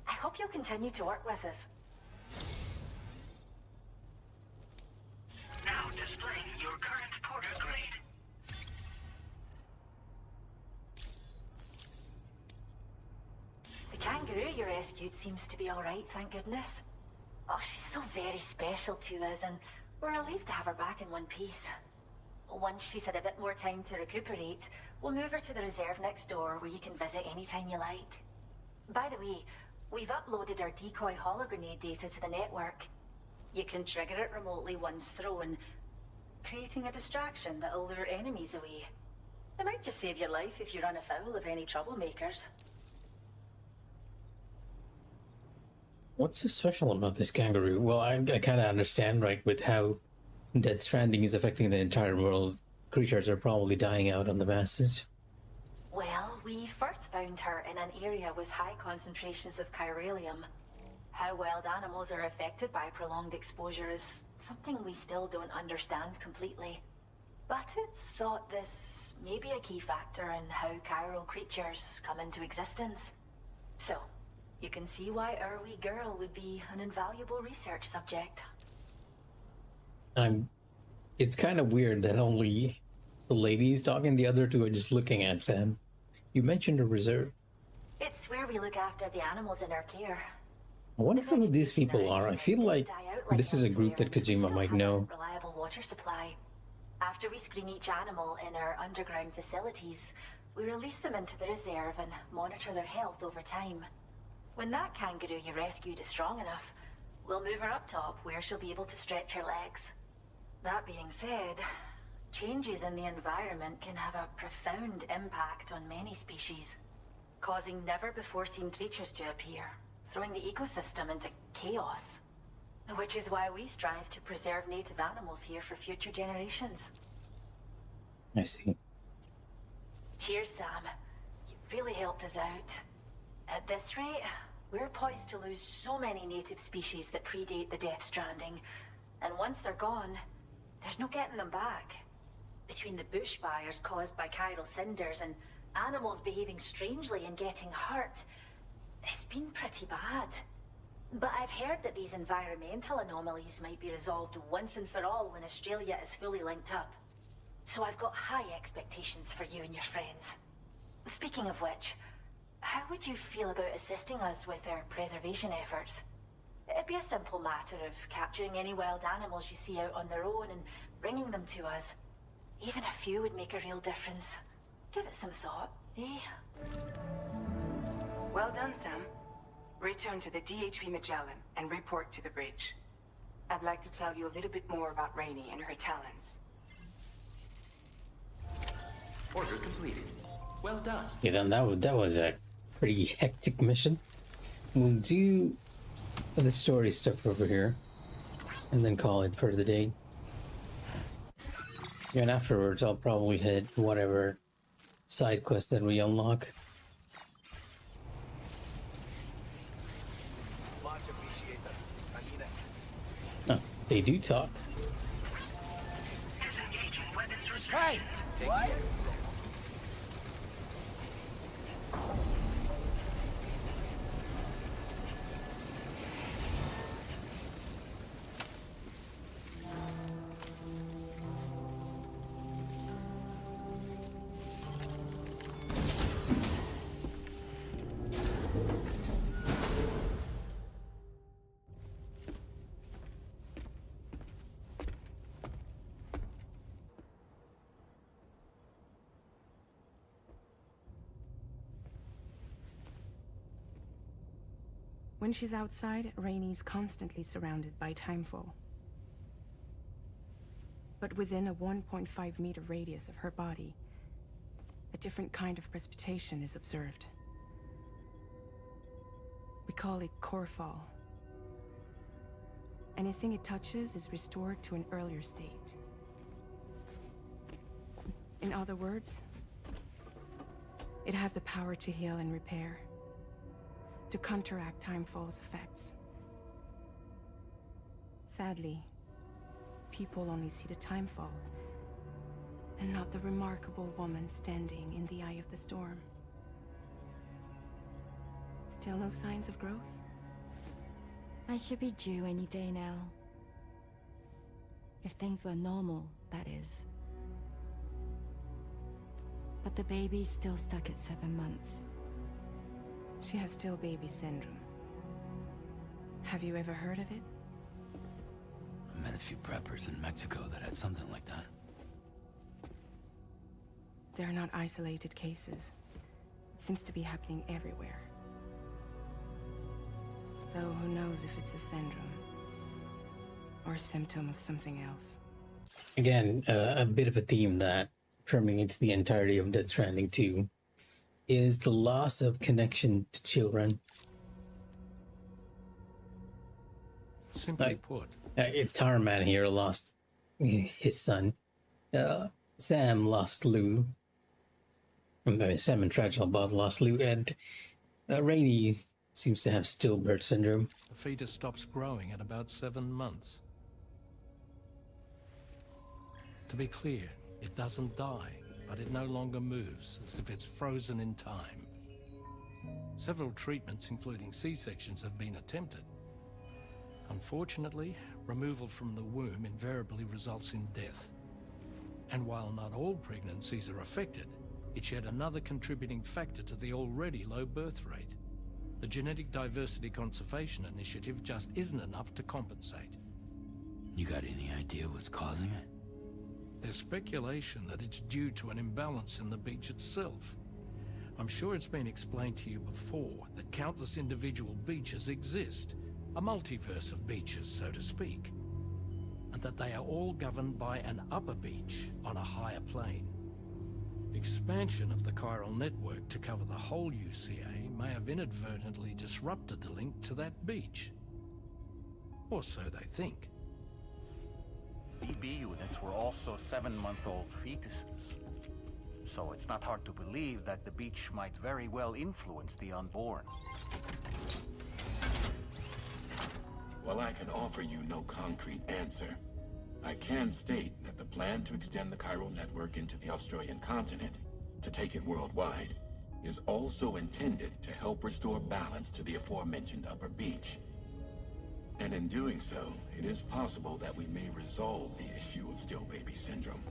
I hope you'll continue to work with us. Now displaying your current porter grade. The kangaroo you rescued seems to be alright, thank goodness. Oh, she's so very special to us, and we're relieved to have her back in one piece. Once she's had a bit more time to recuperate, we'll move her to the reserve next door where you can visit anytime you like. By the way, we've uploaded our decoy hologrenade data to the network. You can trigger it remotely once thrown, creating a distraction that'll lure enemies away. It might just save your life if you run afoul of any troublemakers. What's so special about this kangaroo? Well, I kind of understand, right, with how Death Stranding is affecting the entire world. Creatures are probably dying out on the masses. Well, we first found her in an area with high concentrations of chiralium. How wild animals are affected by prolonged exposure is something we still don't understand completely. But it's thought this may be a key factor in how chiral creatures come into existence. So, you can see why our wee girl would be an invaluable research subject. It's kind of weird that only the ladies talking, the other two are just looking at Sam. You mentioned a reserve. It's where we look after the animals in our care. I wonder who these people are. I feel like this is a group that Kojima might know. Reliable water supply. After we screen each animal in our underground facilities, we release them into the reserve and monitor their health over time. When that kangaroo you rescued is strong enough, we'll move her up top where she'll be able to stretch her legs. That being said, changes in the environment can have a profound impact on many species, causing never-before-seen creatures to appear, throwing the ecosystem into chaos. Which is why we strive to preserve native animals here for future generations. I see. Cheers, Sam. You really helped us out. At this rate, we're poised to lose so many native species that predate the Death Stranding. And once they're gone, there's no getting them back. Between the bushfires caused by chiral cinders and animals behaving strangely and getting hurt, it's been pretty bad. But I've heard that these environmental anomalies might be resolved once and for all when Australia is fully linked up. So I've got high expectations for you and your friends. Speaking of which, how would you feel about assisting us with our preservation efforts? It'd be a simple matter of capturing any wild animals you see out on their own and bringing them to us. Even a few would make a real difference. Give it some thought, eh? Well done, Sam. Return to the DHV Magellan and report to the bridge. I'd like to tell you a little bit more about Rainey and her talents. Order completed. Well done. Yeah, then that was a pretty hectic mission. We'll do the story stuff over here, and then call it for the day. And afterwards, I'll probably hit whatever side quest that we unlock. Oh, they do talk. Disengaging weapons restricted. What? When she's outside, Rainey's constantly surrounded by timefall. But within a 1.5-meter radius of her body, a different kind of precipitation is observed. We call it core fall. Anything it touches is restored to an earlier state. In other words, It has the power to heal and repair, to counteract Timefall's effects. Sadly, people only see the Timefall, and not the remarkable woman standing in the eye of the storm. Still no signs of growth? I should be due any day now. If things were normal, that is. But the baby's still stuck at 7 months. She has still baby syndrome. Have you ever heard of it? I met a few preppers in Mexico that had something like that. They're not isolated cases. It seems to be happening everywhere. Though who knows if it's a syndrome or a symptom of something else. Again, a bit of a theme that permeates the entirety of Death Stranding 2 is the loss of connection to children. Simply put, Tarman here lost his son. Sam lost Lou. Sam and Fragile both lost Lou, and Rainey seems to have stillbirth syndrome. the fetus stops growing at about 7 months. To be clear, it doesn't die, but it no longer moves, as if it's frozen in time. Several treatments, including C-sections, have been attempted. Unfortunately, removal from the womb invariably results in death. And while not all pregnancies are affected, it's yet another contributing factor to the already low birth rate. The Genetic Diversity Conservation Initiative just isn't enough to compensate. You got any idea what's causing it? There's speculation that it's due to an imbalance in the beach itself. I'm sure it's been explained to you before that countless individual beaches exist, a multiverse of beaches, so to speak, and that they are all governed by an upper beach on a higher plane. Expansion of the chiral network to cover the whole UCA may have inadvertently disrupted the link to that beach. Or so they think. BB units were also 7-month-old fetuses. So it's not hard to believe that the beach might very well influence the unborn. While I can offer you no concrete answer, I can state that the plan to extend the chiral network into the Australian continent, to take it worldwide, is also intended to help restore balance to the aforementioned upper beach. And in doing so, it is possible that we may resolve the issue of still baby syndrome.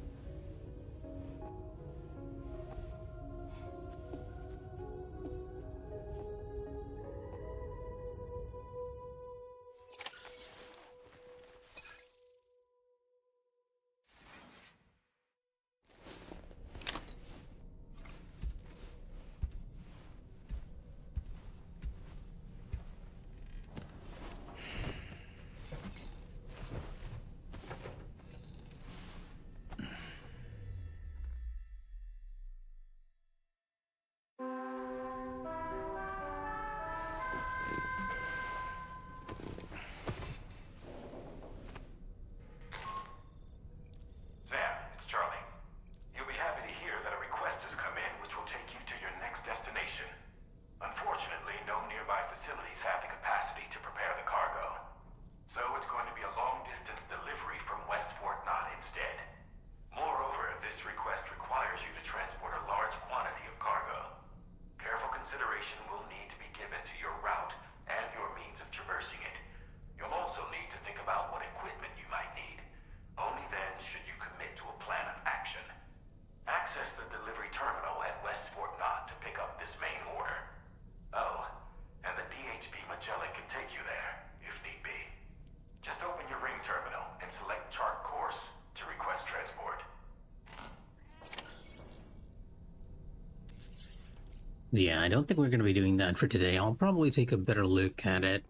Yeah, I don't think we're going to be doing that for today. I'll probably take a better look at it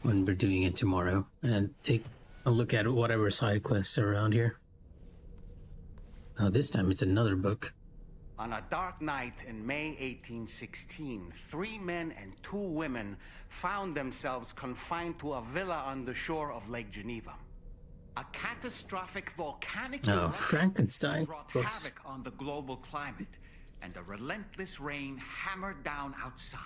when we're doing it tomorrow, and take a look at whatever side quests are around here. This time it's another book. On a dark night in May 1816, 3 men and 2 women found themselves confined to a villa on the shore of Lake Geneva. A catastrophic volcanic eruption Frankenstein brought books. havoc on the global climate, and the relentless rain hammered down outside.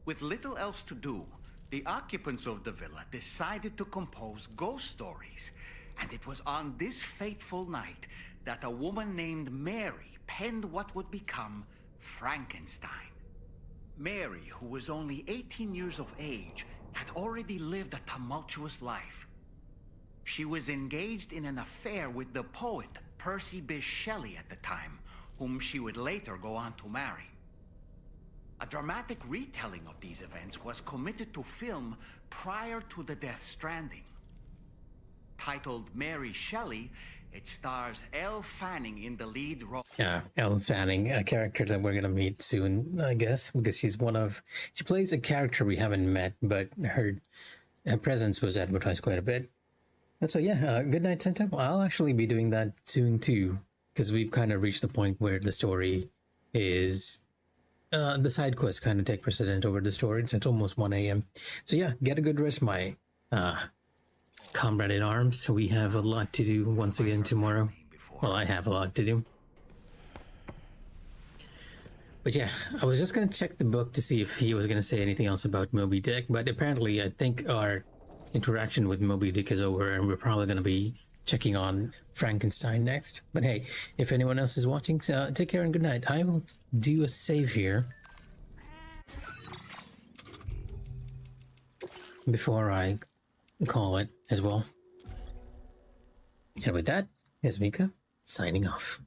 With little else to do, the occupants of the villa decided to compose ghost stories. And it was on this fateful night that a woman named Mary penned what would become Frankenstein. Mary, who was only 18 years of age, had already lived a tumultuous life. She was engaged in an affair with the poet Percy Bysshe Shelley at the time, whom she would later go on to marry. A dramatic retelling of these events was committed to film prior to the Death Stranding. Titled Mary Shelley, it stars Elle Fanning in the lead role. Yeah, Elle Fanning, a character that we're gonna meet soon, I guess, because she plays a character we haven't met, but her presence was advertised quite a bit. And so yeah, good night, Santa. I'll actually be doing that soon too, because we've kind of reached the point where the story is, the side quests kind of take precedent over the story. It's almost 1 a.m. So yeah, get a good rest, my comrade in arms. We have a lot to do once again tomorrow. Well, I have a lot to do. But yeah, I was just going to check the book to see if he was going to say anything else about Moby Dick, but apparently I think our interaction with Moby Dick is over and we're probably going to be checking on Frankenstein next. But hey, if anyone else is watching, take care and good night. I will do a save here before I call it as well. And with that, here's Mikh'a signing off.